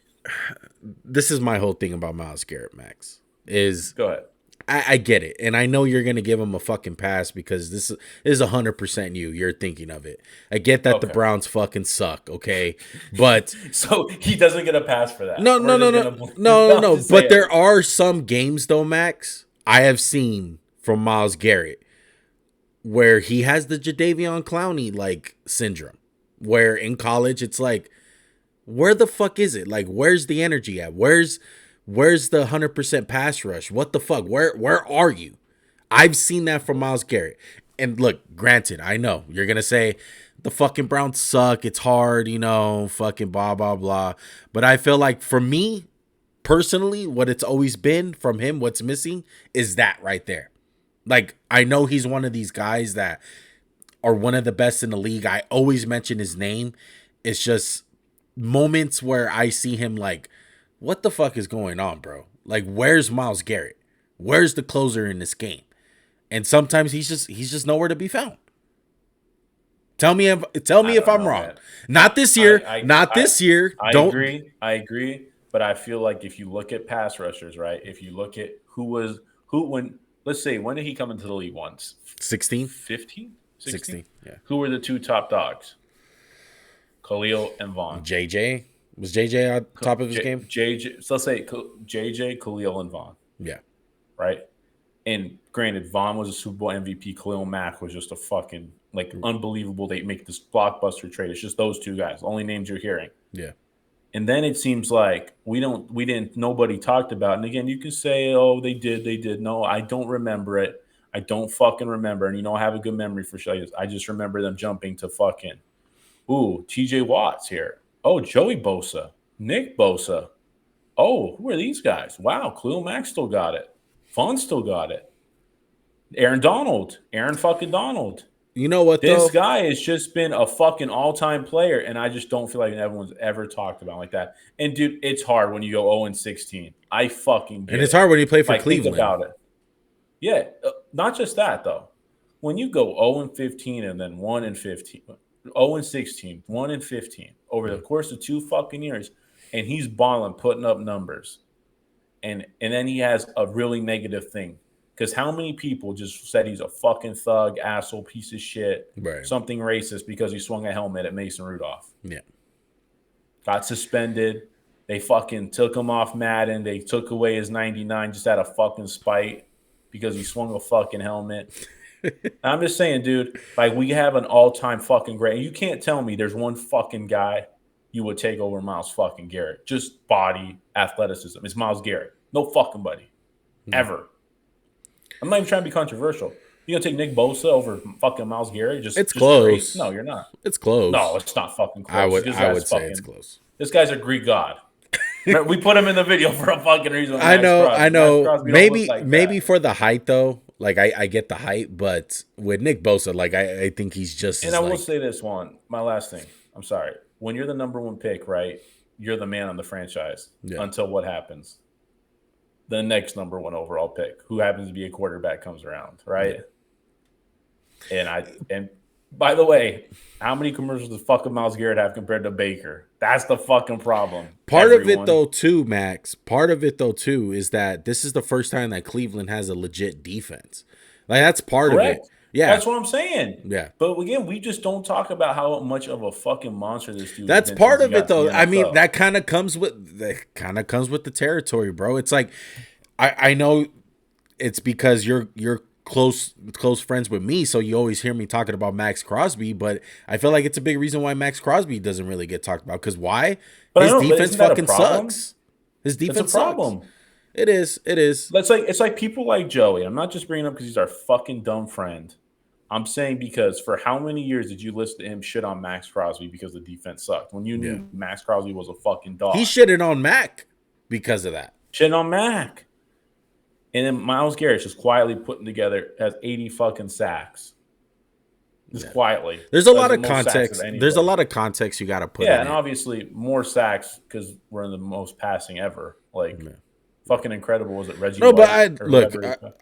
S1: this is my whole thing about Myles Garrett, Max, is
S2: Go ahead.
S1: I get it, and I know you're gonna give him a fucking pass because this is 100% you. You're thinking of it. I get that the
S2: Okay.
S1: Browns fucking suck, okay, but
S2: So he doesn't get a pass for that.
S1: no,
S2: We're
S1: no, no,
S2: just
S1: no,
S2: gonna.
S1: no,
S2: No,
S1: no.
S2: just
S1: But
S2: say
S1: there
S2: it.
S1: are some games though, Max, I have seen from Myles Garrett where he has the Jadeveon Clowney like syndrome, where in college it's like, where the fuck is it? Like, where's the energy at? Where's the 100% pass rush? What the fuck? Where are you? I've seen that from Myles Garrett. And look, granted, I know you're gonna say the fucking Browns suck. It's hard, fucking blah blah blah. But I feel like for me personally, what it's always been from him, what's missing is that right there. Like I know he's one of these guys that are one of the best in the league. I always mention his name. It's just moments where I see him like, what the fuck is going on, bro? Like, where's Myles Garrett? Where's the closer in this game? And sometimes he's just nowhere to be found. Tell me
S2: I
S1: if
S2: don't
S1: I'm
S2: know,
S1: wrong.
S2: man.
S1: Not this year.
S2: I
S1: Not
S2: I
S1: this year.
S2: I
S1: Don't.
S2: agree. I agree. But I feel like if you look at pass rushers, right? If you look at who when let's say when did he come into the league once?
S1: 16?
S2: 15? 16?
S1: 16. Yeah.
S2: Who were the two top dogs? Khalil and Vaughn.
S1: JJ. Was JJ on top of his game?
S2: JJ. So let's say JJ, Khalil, and Vaughn,
S1: Yeah.
S2: right? And granted, Vaughn was a Super Bowl MVP. Khalil Mack was just a fucking unbelievable. They make this blockbuster trade. It's just those two guys. Only names you're hearing.
S1: Yeah.
S2: And then it seems like nobody talked about. And again, you can say, oh, they did. No, I don't remember it. I don't fucking remember. And I have a good memory for shit. I just remember them jumping to fucking, ooh, TJ Watt's here. Oh, Joey Bosa, Nick Bosa. Oh, who are these guys? Wow, Khalil Mack still got it. Vaughn still got it. Aaron fucking Donald.
S1: You know what though?
S2: This guy has just been a fucking all-time player, and I just don't feel like everyone's ever talked about him like that. And dude, it's hard when you go 0-16. I fucking
S1: And
S2: get
S1: it's
S2: it.
S1: hard when you play for
S2: Like, think
S1: Cleveland.
S2: about it. Yeah, not just that though. When you go 0-15 and then 1-15, 0-16, 1-15 over the course of 2 fucking years, and he's balling, putting up numbers, and then he has a really negative thing. Because how many people just said he's a fucking thug, asshole, piece of shit,
S1: Right.
S2: something racist because he swung a helmet at Mason Rudolph?
S1: Yeah.
S2: Got suspended. They fucking took him off Madden. They took away his 99 just out of fucking spite because he swung a fucking helmet. I'm just saying, dude, like, we have an all-time fucking great. And you can't tell me there's one fucking guy you would take over Myles fucking Garrett. Just body, athleticism. It's Myles Garrett. No fucking buddy. Ever. I'm not even trying to be controversial. You gonna take Nick Bosa over fucking Myles Garrett?
S1: It's close.
S2: Great? No, you're not.
S1: It's close.
S2: No, it's not fucking close.
S1: I would say it's close.
S2: This guy's a Greek god. We put him in the video for a fucking reason.
S1: I know. Maybe
S2: that.
S1: for the height though. Like I get the height, but with Nick Bosa, like I think he's just.
S2: And I will say this one, my last thing. I'm sorry. When you're the number one pick, right? You're the man on the franchise until what happens. The next number one overall pick, who happens to be a quarterback, comes around, right? Yeah. And by the way, how many commercials does fucking Myles Garrett have compared to Baker? That's the fucking problem.
S1: Part of it though, too, Max. Part of it though, too, is that this is the first time that Cleveland has a legit defense. Like that's part
S2: Correct.
S1: of it. Yeah,
S2: that's what I'm saying.
S1: Yeah,
S2: but again, we just don't talk about how much of a fucking monster this dude.
S1: That's part of it, though. I mean, that kind of comes with the territory, bro. It's like I know it's because you're close friends with me, so you always hear me talking about Max Crosby. But I feel like it's a big reason why Max Crosby doesn't really get talked about. Because why? His defense fucking sucks. His defense sucks. It is.
S2: It's like people like Joey. I'm not just bringing up because he's our fucking dumb friend. I'm saying because for how many years did you listen to him shit on Max Crosby because the defense sucked when you knew Max Crosby was a fucking dog?
S1: He shitted on Mac because of that.
S2: Shitting on Mac. And then Myles Garrett just quietly putting together has 80 fucking sacks. Just quietly.
S1: There's a lot of context. There's a lot of context you got to put in.
S2: Yeah, and obviously more sacks because we're in the most passing ever. Like, fucking incredible. Was it Reggie?
S1: No, but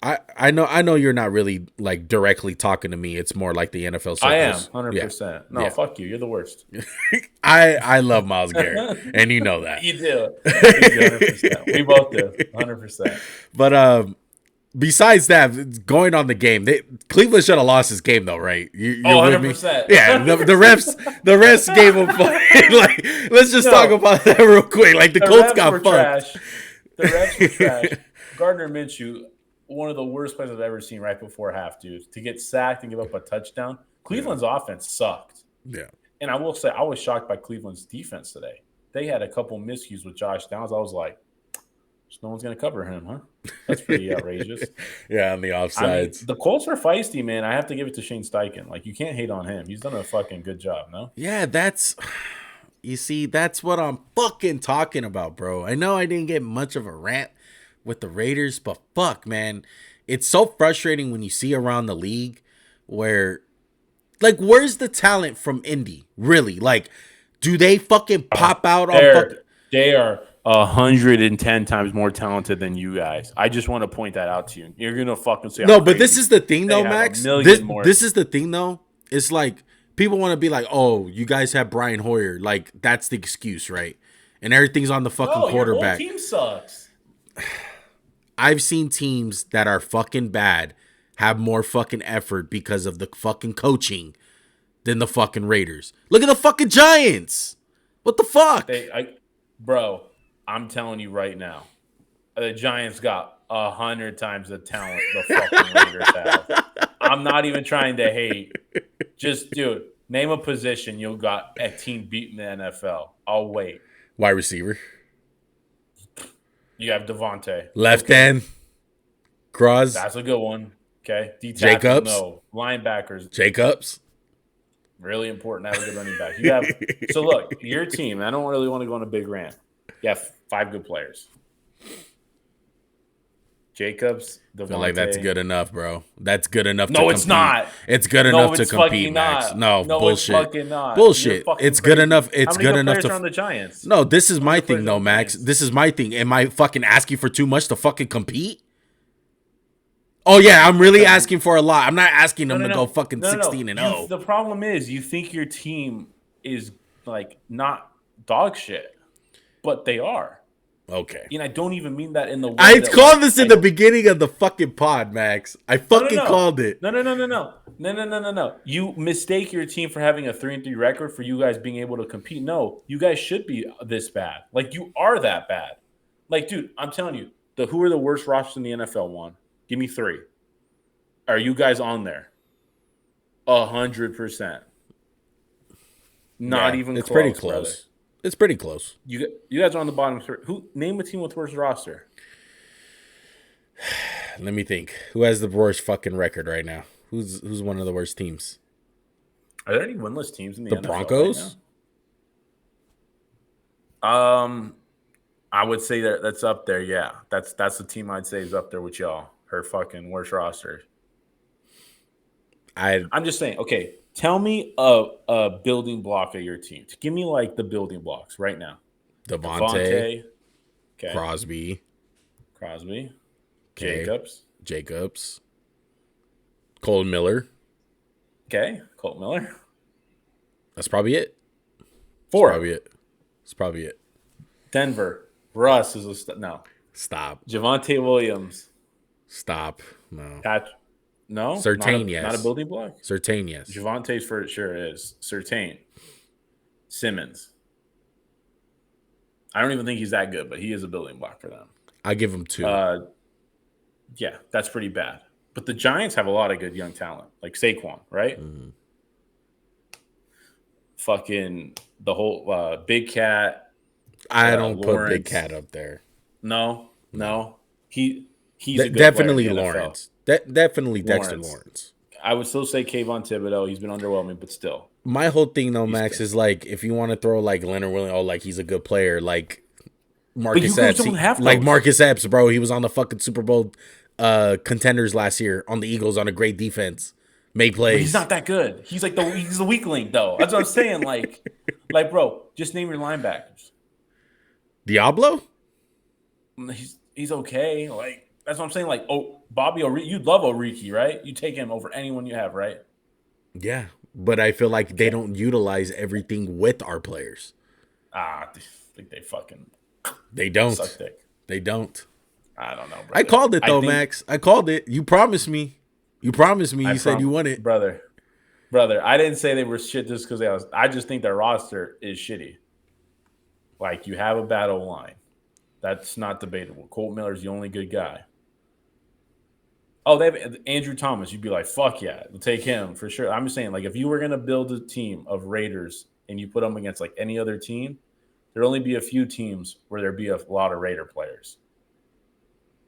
S1: I know you're not really like directly talking to me. It's more like the NFL circles.
S2: I am 100%. No, fuck you. You're the worst.
S1: I love Myles Garrett, and you know that.
S2: You do. 100%. We both do. 100%.
S1: But besides that, going on the game, Cleveland should have lost this game though, right? You're
S2: 100%.
S1: Yeah, the refs gave them. Like, let's just talk about that real quick. Like the Colts got fucked.
S2: Trash. The refs were trash. Gardner Minshew, one of the worst plays I've ever seen right before half, dude. To get sacked and give up a touchdown. Cleveland's offense sucked.
S1: Yeah.
S2: And I will say, I was shocked by Cleveland's defense today. They had a couple miscues with Josh Downs. I was like, no one's going to cover him, huh? That's pretty outrageous.
S1: Yeah, on the offsides.
S2: I mean, the Colts are feisty, man. I have to give it to Shane Steichen. Like, you can't hate on him. He's done a fucking good job, no?
S1: Yeah, you see, that's what I'm fucking talking about, bro. I know I didn't get much of a rant with the Raiders, but fuck, man. It's so frustrating when you see around the league where, like, where's the talent from Indy? Really? Like, do they fucking pop out on
S2: They are 110 times more talented than you guys. I just want to point that out to you. You're going to fucking say
S1: no, but this is the thing, though, Max. This is the thing, though. It's like, people want to be like, oh, you guys have Brian Hoyer. Like, that's the excuse, right? And everything's on the fucking quarterback.
S2: Your whole team sucks.
S1: I've seen teams that are fucking bad have more fucking effort because of the fucking coaching than the fucking Raiders. Look at the fucking Giants. What the fuck?
S2: Bro, I'm telling you right now, the Giants got 100 times the talent the fucking Raiders have. I'm not even trying to hate. Just, dude, name a position you got a team beating the NFL. I'll wait.
S1: Wide receiver.
S2: You have Devontae.
S1: Left end. Cross.
S2: That's a good one. Okay.
S1: Jacobs.
S2: No. Linebackers.
S1: Jacobs.
S2: Really important to have a good running back. You have. So, look, your team, I don't really want to go on a big rant. You have 5 good players. Jacobs,
S1: I feel like that's
S2: Devontae.
S1: good enough, bro. That's good enough to
S2: No,
S1: compete.
S2: it's not.
S1: It's good
S2: No,
S1: enough to
S2: it's
S1: compete,
S2: fucking
S1: Max.
S2: not.
S1: No,
S2: No, it's
S1: bullshit.
S2: fucking not. You're
S1: Bullshit.
S2: fucking
S1: It's good
S2: crazy.
S1: enough.
S2: How
S1: It's
S2: many
S1: good
S2: good
S1: enough
S2: players
S1: to
S2: are on the Giants?
S1: No, this is
S2: How many
S1: my
S2: good players
S1: thing
S2: are on
S1: though,
S2: the
S1: Max.
S2: Giants?
S1: This is my thing. Am I fucking asking for too much to fucking compete? Oh yeah, I'm really asking for a lot. I'm not asking them to go fucking 16 and 0.
S2: The problem is you think your team is like not dog shit, but they are.
S1: Okay.
S2: And I don't even mean that in the way
S1: I
S2: that,
S1: called
S2: like,
S1: this in the beginning of the fucking pod, Max. I fucking called it.
S2: No. You mistake your team for having a 3-3 record for you guys being able to compete. No, you guys should be this bad. Like, you are that bad. Like, dude, I'm telling you, who are the worst rosters in the NFL? One, give me 3. Are you guys on there? 100%. Not even
S1: it's
S2: close.
S1: Pretty close.
S2: Brother.
S1: It's pretty close.
S2: You guys are on the bottom 3. Who name a team with worst roster?
S1: Let me think. Who has the worst fucking record right now? Who's one of the worst teams?
S2: Are there any winless teams in the NFL
S1: Broncos?
S2: Right now? I would say that's up there. Yeah, that's the team I'd say is up there with y'all. Her fucking worst roster. I'm just saying. Okay, tell me a building block of your team. Give me like the building blocks right now.
S1: Devontae.
S2: Okay.
S1: Crosby.
S2: Okay.
S1: Jacobs. Cole Miller.
S2: Okay. Colt Miller.
S1: That's probably it.
S2: 4.
S1: That's probably it.
S2: Denver. Russ is no.
S1: Stop.
S2: Javonte Williams.
S1: Stop. No.
S2: No?
S1: Surtain, yes.
S2: Not a building block?
S1: Surtain, yes.
S2: Javonte's for sure is. Surtain. Simmons. I don't even think he's that good, but he is a building block for them.
S1: I give him 2.
S2: Yeah, that's pretty bad. But the Giants have a lot of good young talent, like Saquon, right?
S1: Mm-hmm.
S2: Fucking the whole Big Cat.
S1: I don't
S2: Lawrence.
S1: put Big Cat up there.
S2: No. He's a good
S1: definitely
S2: player in the
S1: Lawrence. Definitely Dexter Lawrence.
S2: I would still say Kayvon Thibodeau. He's been underwhelming, but still.
S1: My whole thing though, Max, is like if you want to throw like Leonard Williams, like he's a good player, like Marcus Epps. Like Marcus Epps, bro. He was on the fucking Super Bowl contenders last year on the Eagles on a great defense. Make plays.
S2: But he's not that good. He's like he's the weak link though. That's what I'm saying. Like bro, just name your linebackers.
S1: Diablo?
S2: He's okay. Like that's what I'm saying. Like, Bobby Oriki, you'd love Oriki, right? You take him over anyone you have, right?
S1: Yeah, but I feel like they don't utilize everything with our players.
S2: I think they fucking.
S1: They don't.
S2: Suck dick.
S1: They don't.
S2: I don't know, brother.
S1: I called it though, Max. I called it. You promised me. You said you won it,
S2: brother. I didn't say they were shit just because I just think their roster is shitty. Like you have a battle line. That's not debatable. Colt Miller's the only good guy. Oh, they have Andrew Thomas. You'd be like, fuck yeah, we'll take him for sure. I'm just saying, like, if you were gonna build a team of Raiders and you put them against like any other team, there'd only be a few teams where there'd be a lot of Raider players.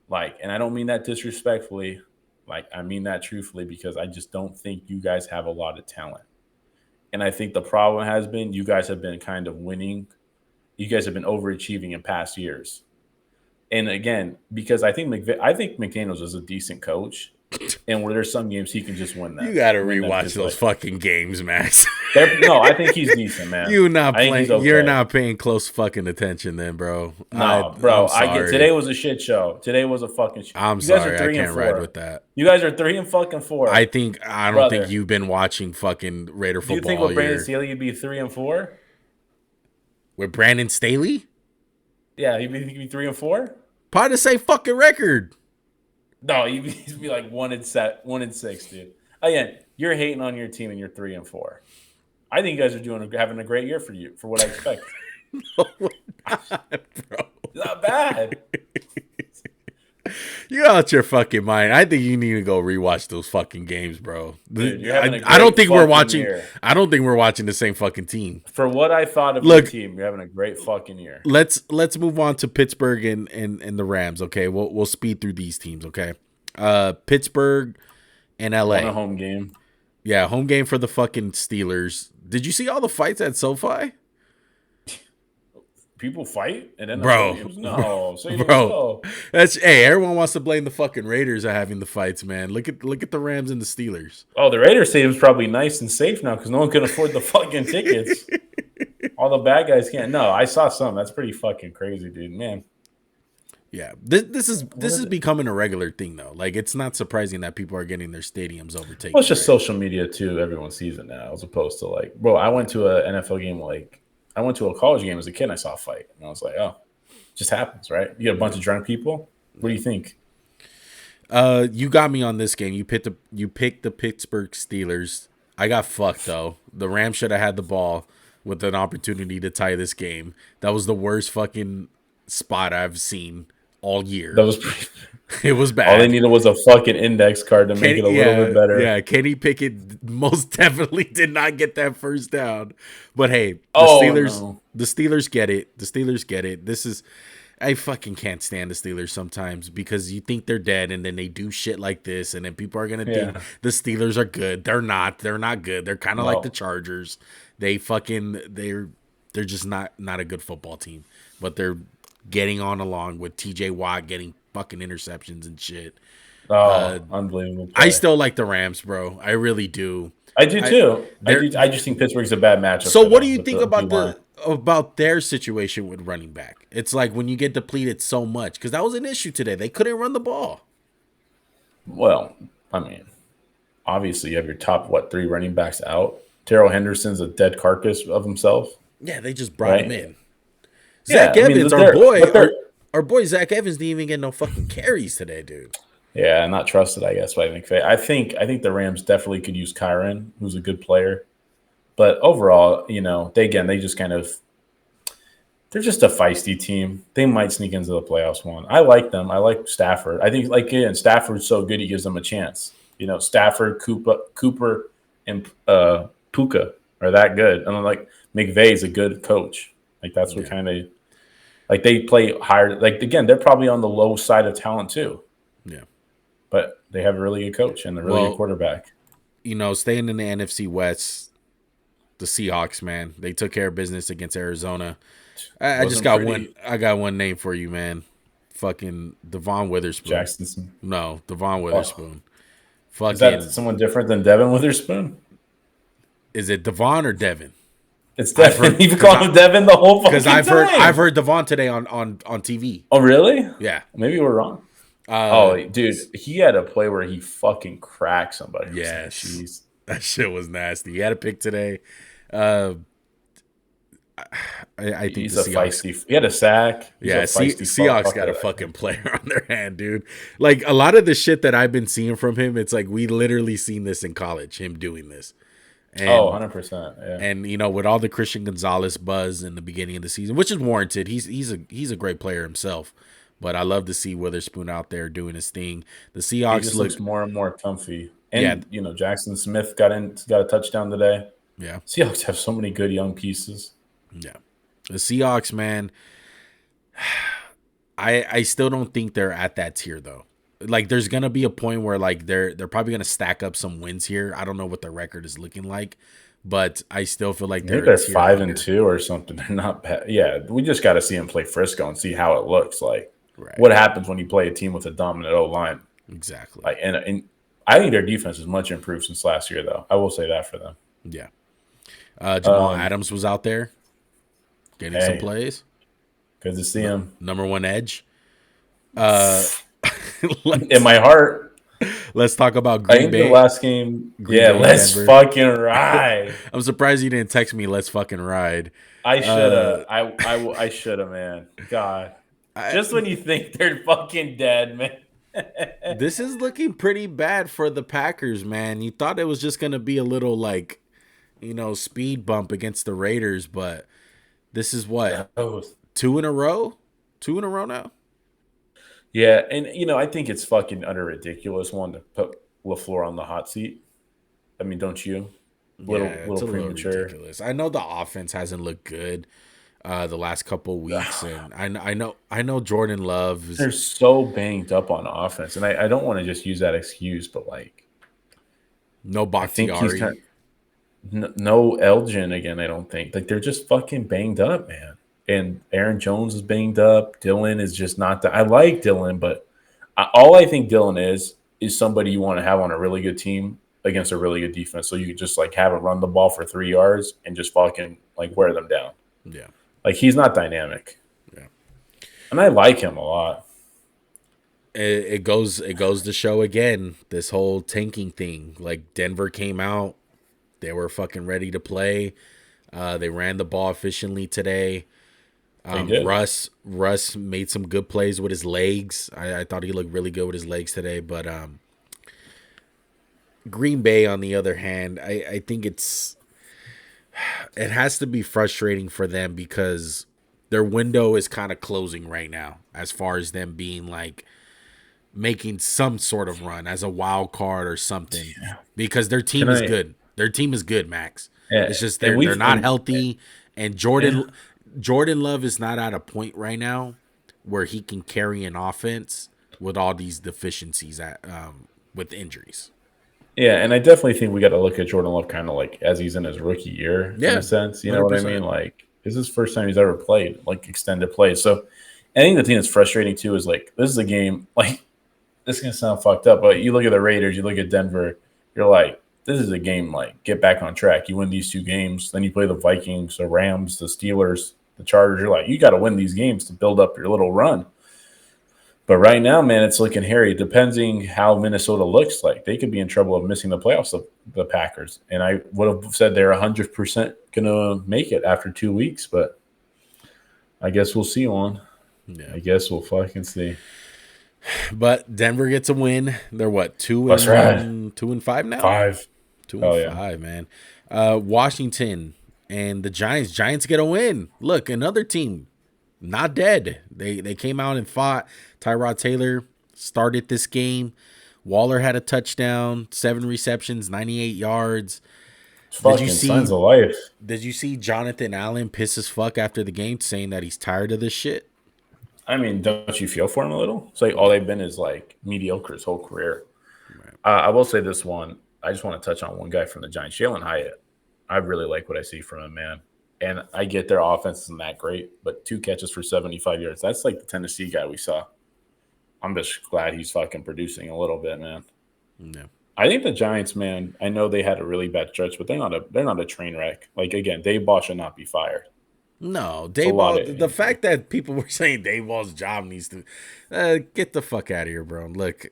S2: Like, and I don't mean that disrespectfully. Like, I mean that truthfully because I just don't think you guys have a lot of talent. And I think the problem has been you guys have been kind of winning. You guys have been overachieving in past years. And again, because I think McDaniels is a decent coach. And where there's some games he can just win them.
S1: You got to rewatch those fucking games, Max.
S2: No, I think he's decent, man.
S1: You're not paying close fucking attention then, bro.
S2: No, bro. Today was a shit show. Today was a fucking shit.
S1: I'm sorry. I can't ride with that.
S2: You guys are 3-4.
S1: I don't think you've been watching fucking Raider football.
S2: Do you think with Brandon Staley you'd be 3-4?
S1: With Brandon Staley?
S2: Yeah, you'd be 3-4?
S1: Probably the same fucking record.
S2: No, you'd be like 1-6, dude. Again, you're hating on your team and you're 3-4. I think you guys are having a great year for what I expect.
S1: No, we're not, bro.
S2: It's not bad.
S1: You're out your fucking mind. I think you need to go rewatch those fucking games, bro.
S2: Dude, you're having a great
S1: I don't think we're watching.
S2: Year.
S1: I don't think we're watching the same fucking team.
S2: For what I thought of your team, you're having a great fucking year.
S1: Let's move on to Pittsburgh and the Rams. Okay, we'll speed through these teams. Okay, Pittsburgh and LA.
S2: On a home game.
S1: Yeah, home game for the fucking Steelers. Did you see all the fights at SoFi?
S2: people fight and end up
S1: Bro,
S2: Williams? No, say no
S1: bro,
S2: so.
S1: everyone wants to blame the fucking Raiders are having the fights, man. Look at the Rams and the Steelers.
S2: Oh, the Raiders Stadium's probably nice and safe now because no one can afford the fucking tickets. All the bad guys can't. No, I saw some. That's pretty fucking crazy, dude. Man.
S1: Yeah, this is becoming a regular thing though. Like, it's not surprising that people are getting their stadiums overtaken.
S2: Well, it's just social media too. Everyone sees it now, as opposed to like, bro. I went to an NFL game. Like, I went to a college game as a kid. And I saw a fight, and I was like, oh, it just happens, right? You get a bunch of drunk people. What do you think?
S1: You got me on this game. You picked the Pittsburgh Steelers. I got fucked though. The Rams should have had the ball with an opportunity to tie this game. That was the worst fucking spot I've seen all year.
S2: That was pretty.
S1: It was bad.
S2: All they needed was a fucking index card to make it a little bit better.
S1: Yeah, Kenny Pickett most definitely did not get that first down. But hey, the Steelers get it. The Steelers get it. I fucking can't stand the Steelers sometimes because you think they're dead and then they do shit like this and then people are gonna think the Steelers are good. They're not. They're not good. They're kind of like the Chargers. They're just not a good football team. But they're getting on along with TJ Watt getting fucking interceptions and shit.
S2: Unbelievable play.
S1: I still like the Rams, bro. I really do.
S2: I do too. I just think Pittsburgh's a bad matchup.
S1: So what do you think about their situation with running back? It's like when you get depleted so much, because that was an issue today. They couldn't run the ball.
S2: Well, I mean, obviously you have your top 3 running backs out. Terrell Henderson's a dead carcass of himself.
S1: Yeah, they just brought him in. Zach Evans, our boy Zach Evans didn't even get no fucking carries today, dude.
S2: Yeah, not trusted, I guess, by McVay. I think the Rams definitely could use Kyren, who's a good player. But overall, they just kind of – they're just a feisty team. They might sneak into the playoffs one. I like them. I like Stafford. I think, Stafford's so good he gives them a chance. Stafford, Cooper, and Puka are that good. And I'm McVay's a good coach. That's what kind of – they play higher. Again, they're probably on the low side of talent too.
S1: Yeah.
S2: But they have a really good coach and a really good quarterback.
S1: Staying in the NFC West, the Seahawks, man, they took care of business against Arizona. I got one name for you, man. Fucking Devon Witherspoon.
S2: Jackson.
S1: No, Devon Witherspoon.
S2: Is that someone different than Devin Witherspoon?
S1: Is it Devon or Devin?
S2: It's Devin. You've called him Devin the whole fucking time.
S1: Because I've heard Devon today on TV.
S2: Oh, really?
S1: Yeah.
S2: Maybe we're wrong. Dude, he had a play where he fucking cracked somebody.
S1: Yes. That shit was nasty. He had a pick today. I think
S2: he's
S1: the
S2: a
S1: Seahawks,
S2: feisty. He had a sack.
S1: Seahawks got a fucking player on their hand, dude. A lot of the shit that I've been seeing from him, it's we literally seen this in college, him doing this. And,
S2: 100%. Yeah.
S1: And with all the Christian Gonzalez buzz in the beginning of the season, which is warranted, he's a great player himself. But I love to see Witherspoon out there doing his thing. The Seahawks
S2: looks more and more comfy. And Jackson Smith got a touchdown today.
S1: Yeah.
S2: Seahawks have so many good young pieces.
S1: Yeah. The Seahawks, man, I still don't think they're at that tier though. There's gonna be a point where they're probably gonna stack up some wins here. I don't know what their record is looking like, but I still feel like they're
S2: 5-2 or something. They're not bad. Yeah, we just got to see them play Frisco and see how it looks like.
S1: Right.
S2: What happens when you play a team with a dominant O-line?
S1: Exactly.
S2: And I think their defense is much improved since last year, though. I will say that for them.
S1: Yeah. Jamal Adams was out there getting some plays.
S2: Good to see him.
S1: Number 1 edge.
S2: In my heart.
S1: Let's talk about Green Bay.
S2: The last game. Let's fucking ride.
S1: I'm surprised you didn't text me. Let's fucking ride.
S2: I should have. I should have, man. God. Just when you think they're fucking dead, man.
S1: This is looking pretty bad for the Packers, man. You thought it was just going to be a little speed bump against the Raiders, but this is what? 2 in a row? 2 in a row now?
S2: Yeah, and I think it's fucking utter ridiculous one to put LaFleur on the hot seat. I mean, don't you?
S1: It's a little ridiculous. I know the offense hasn't looked good the last couple of weeks, and I know Jordan Love.
S2: They're so banged up on offense, and I don't want to just use that excuse, but
S1: no Bakhtiari,
S2: no Elgin again. I don't think they're just fucking banged up, man. and Aaron Jones is banged up. Dylan is just not that. I like Dylan, but all I think Dylan is somebody you want to have on a really good team against a really good defense. So you could just like have him run the ball for 3 yards and just fucking like wear them down.
S1: Yeah.
S2: Like he's not dynamic.
S1: Yeah.
S2: And I like him a lot.
S1: It goes to show again this whole tanking thing. Like Denver came out, they were fucking ready to play. They ran the ball efficiently today.
S2: They did.
S1: Russ made some good plays with his legs. I thought he looked really good with his legs today. But Green Bay, on the other hand, I think it has to be frustrating for them because their window is kind of closing right now as far as them being like making some sort of run as a wild card or something because their team is good. Their team is good, Max.
S2: Yeah,
S1: it's just they're not healthy, and Jordan Love is not at a point right now where he can carry an offense with all these deficiencies with injuries.
S2: Yeah, and I definitely think we got to look at Jordan Love kind of like as he's in his rookie year, in a sense. You know 100%. What I mean? Like, this is his first time he's ever played, like, extended play. So, I think the thing that's frustrating, too, is, like, this is a game, like, this is going to sound fucked up, but you look at the Raiders, you look at Denver, you're like, this is a game, like, get back on track. You win these 2 games, then you play the Vikings, the Rams, the Steelers, the Chargers. You're like, you got to win these games to build up your little run. But right now, man, it's looking hairy. Depending how Minnesota looks like, they could be in trouble of missing the playoffs of the Packers. And I would have said they're 100% going to make it after 2 weeks, but I guess we'll see on. Yeah. I guess we'll fucking see.
S1: But Denver gets a win. They're what, 2 and 5 now?
S2: 5.
S1: 2 and 5, man. Washington and the Giants. Giants get a win. Look, another team not dead. They came out and fought. Tyrod Taylor started this game. Waller had a touchdown, 7 receptions, 98 yards.
S2: Fucking signs of life.
S1: Did you see Jonathan Allen piss as fuck after the game, saying that he's tired of this shit?
S2: I mean, don't you feel for him a little? It's like all they've been is like mediocre his whole career. Right. I will say this one. I just want to touch on one guy from the Giants, Jalen Hyatt. I really like what I see from him, man. And I get their offense isn't that great, but 2 catches for 75 yards. That's like the Tennessee guy we saw. I'm just glad he's fucking producing a little bit, man.
S1: No.
S2: I think the Giants, man, I know they had a really bad stretch, but they're not a train wreck. Like, again, Dave Ball should not be fired.
S1: No, Dave Ball, the fact that people were saying Dave Ball's job needs to get the fuck out of here, bro. Look,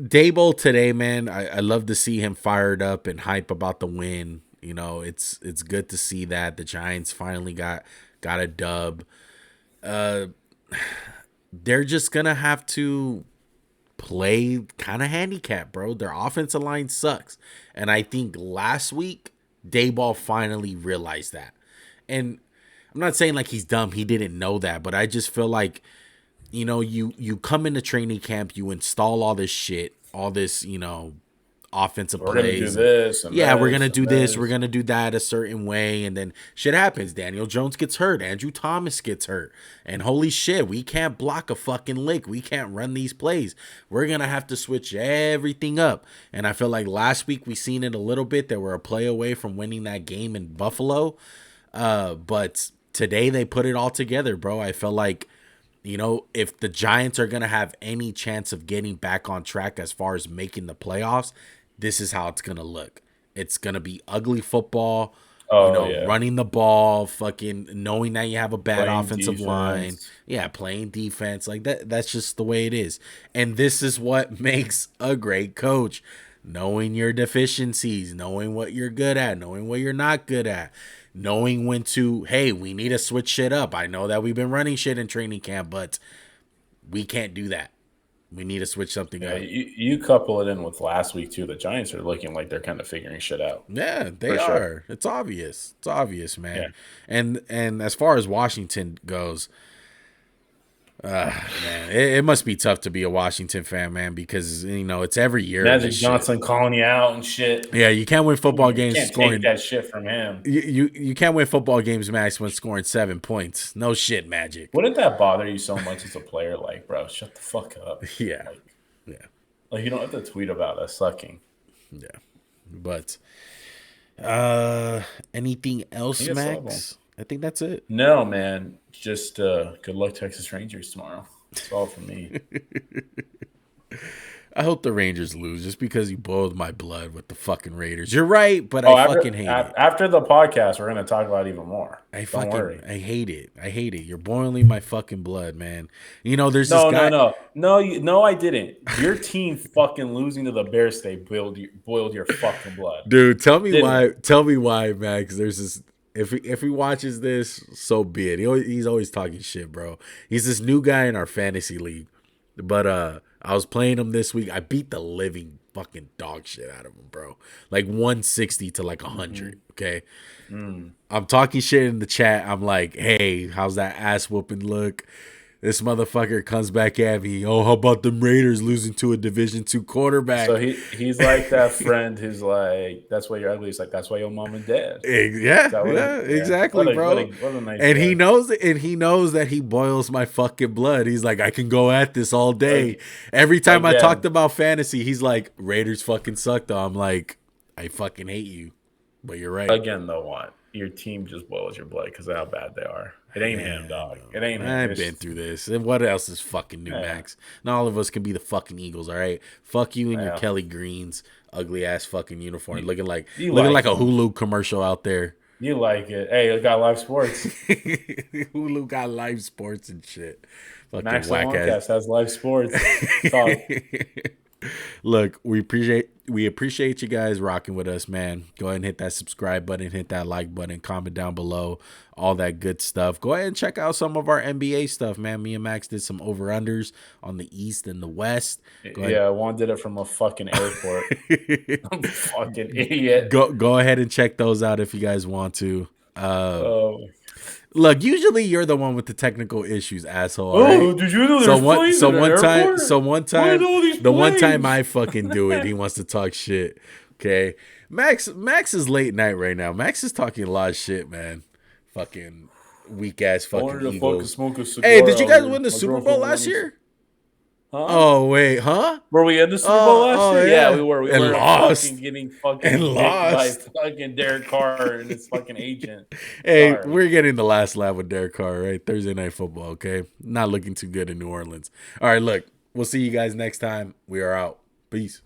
S1: Dave Ball today, man, I love to see him fired up and hype about the win. You know, it's good to see that the Giants finally got a dub. They're just gonna have to play kind of handicap, bro. Their offensive line sucks, and I think last week Dayball finally realized that. And I'm not saying like he's dumb; he didn't know that, but I just feel like, you know, you come into training camp, you install all this shit, all this, you know, offensive plays.
S2: We're gonna do this.
S1: We're gonna do this. We're gonna do that a certain way, and then shit happens. Daniel Jones gets hurt. Andrew Thomas gets hurt, and holy shit, we can't block a fucking lick. We can't run these plays. We're gonna have to switch everything up. And I feel like last week we seen it a little bit. They were a play away from winning that game in Buffalo, but today they put it all together, bro. I felt like, you know, if the Giants are gonna have any chance of getting back on track as far as making the playoffs, this is how it's going to look. It's going to be ugly football, running the ball, fucking knowing that you have a bad offensive line. Yeah, playing defense. Like that's just the way it is. And this is what makes a great coach. Knowing your deficiencies, knowing what you're good at, knowing what you're not good at, knowing when to, hey, we need to switch shit up. I know that we've been running shit in training camp, but we can't do that. We need to switch something up.
S2: You couple it in with last week, too. The Giants are looking like they're kind of figuring shit out.
S1: Yeah, they are. Sure. It's obvious. It's obvious, man. Yeah. And as far as Washington goes, man, it must be tough to be a Washington fan, man, because, you know, it's every year.
S2: Magic Johnson calling you out and shit.
S1: Yeah, you can't win football games
S2: scoring. Take that shit from him.
S1: You can't win football games, Max, when scoring 7 points. No shit, Magic.
S2: Wouldn't that bother you so much as a player? Like, bro, shut the fuck up.
S1: Yeah.
S2: Like, you don't have to tweet about us sucking.
S1: Yeah. But anything else, Max? I think that's it.
S2: No, man. Just good luck, Texas Rangers tomorrow. That's all from me.
S1: I hope the Rangers lose just because you boiled my blood with the fucking Raiders. You're right, but I
S2: Oh,
S1: fucking hate it.
S2: after the podcast, we're gonna talk about it even more. Don't worry.
S1: I hate it. I hate it. You're boiling my fucking blood, man. You know, there's this
S2: No,
S1: guy.
S2: no, I didn't. Your team fucking losing to the Bears today boiled your fucking blood.
S1: Dude, tell me
S2: Didn't
S1: why.
S2: it?
S1: Tell me why, Max. There's this. If he watches this, so be it. He's always talking shit, bro. He's this new guy in our fantasy league, but I was playing him this week. I beat the living fucking dog shit out of him, bro. Like 160 to like 100. Okay, I'm talking shit in the chat. I'm like, hey, how's that ass whooping look? This motherfucker comes back at me. Oh, how about them Raiders losing to a Division II quarterback?
S2: So he's like that friend who's like, that's why you're ugly. He's like, that's why your mom and dad.
S1: Exactly, bro.
S2: What a nice
S1: and
S2: guy.
S1: he knows it, and he knows that he boils my fucking blood. He's like, I can go at this all day. Every time I talked about fantasy, he's like, Raiders fucking suck though. I'm like, I fucking hate you. But you're right.
S2: Again, though, what? Your team just boils your blood because of how bad they are. It ain't him, dog. It ain't him.
S1: I've been through this. And what else is fucking new, Max? Not all of us can be the fucking Eagles, all right? Fuck you and your Kelly Greens, ugly ass fucking uniform, looking like a Hulu commercial out there.
S2: You like it? Hey, it got live sports.
S1: Hulu got live sports and shit. Fucking
S2: Maxandjuancast has live sports.
S1: Look, we appreciate you guys rocking with us, man. Go ahead and hit that subscribe button, hit that like button, comment down below, all that good stuff. Go ahead and check out some of our NBA stuff, man. Me and Max did some over-unders on the East and the West.
S2: One did it from a fucking airport. I'm a fucking idiot.
S1: Go ahead and check those out if you guys want to. Look, usually you're the one with the technical issues, asshole.
S2: Oh,
S1: right?
S2: Did you know there's planes in the airport?
S1: One time I fucking do it. He wants to talk shit. Okay, Max is late night right now. Max is talking a lot of shit, man. Fucking weak ass fucking Eagles. Hey, did you guys win the Super Bowl last year?
S2: Huh?
S1: Oh wait, huh?
S2: Were we in the Super Bowl last year? Yeah, we were. We were
S1: lost.
S2: Fucking getting fucking lost by fucking Derek Carr and his fucking agent.
S1: Hey, we're getting the last laugh with Derek Carr, right? Thursday Night Football, okay? Not looking too good in New Orleans. All right, look, we'll see you guys next time. We are out. Peace.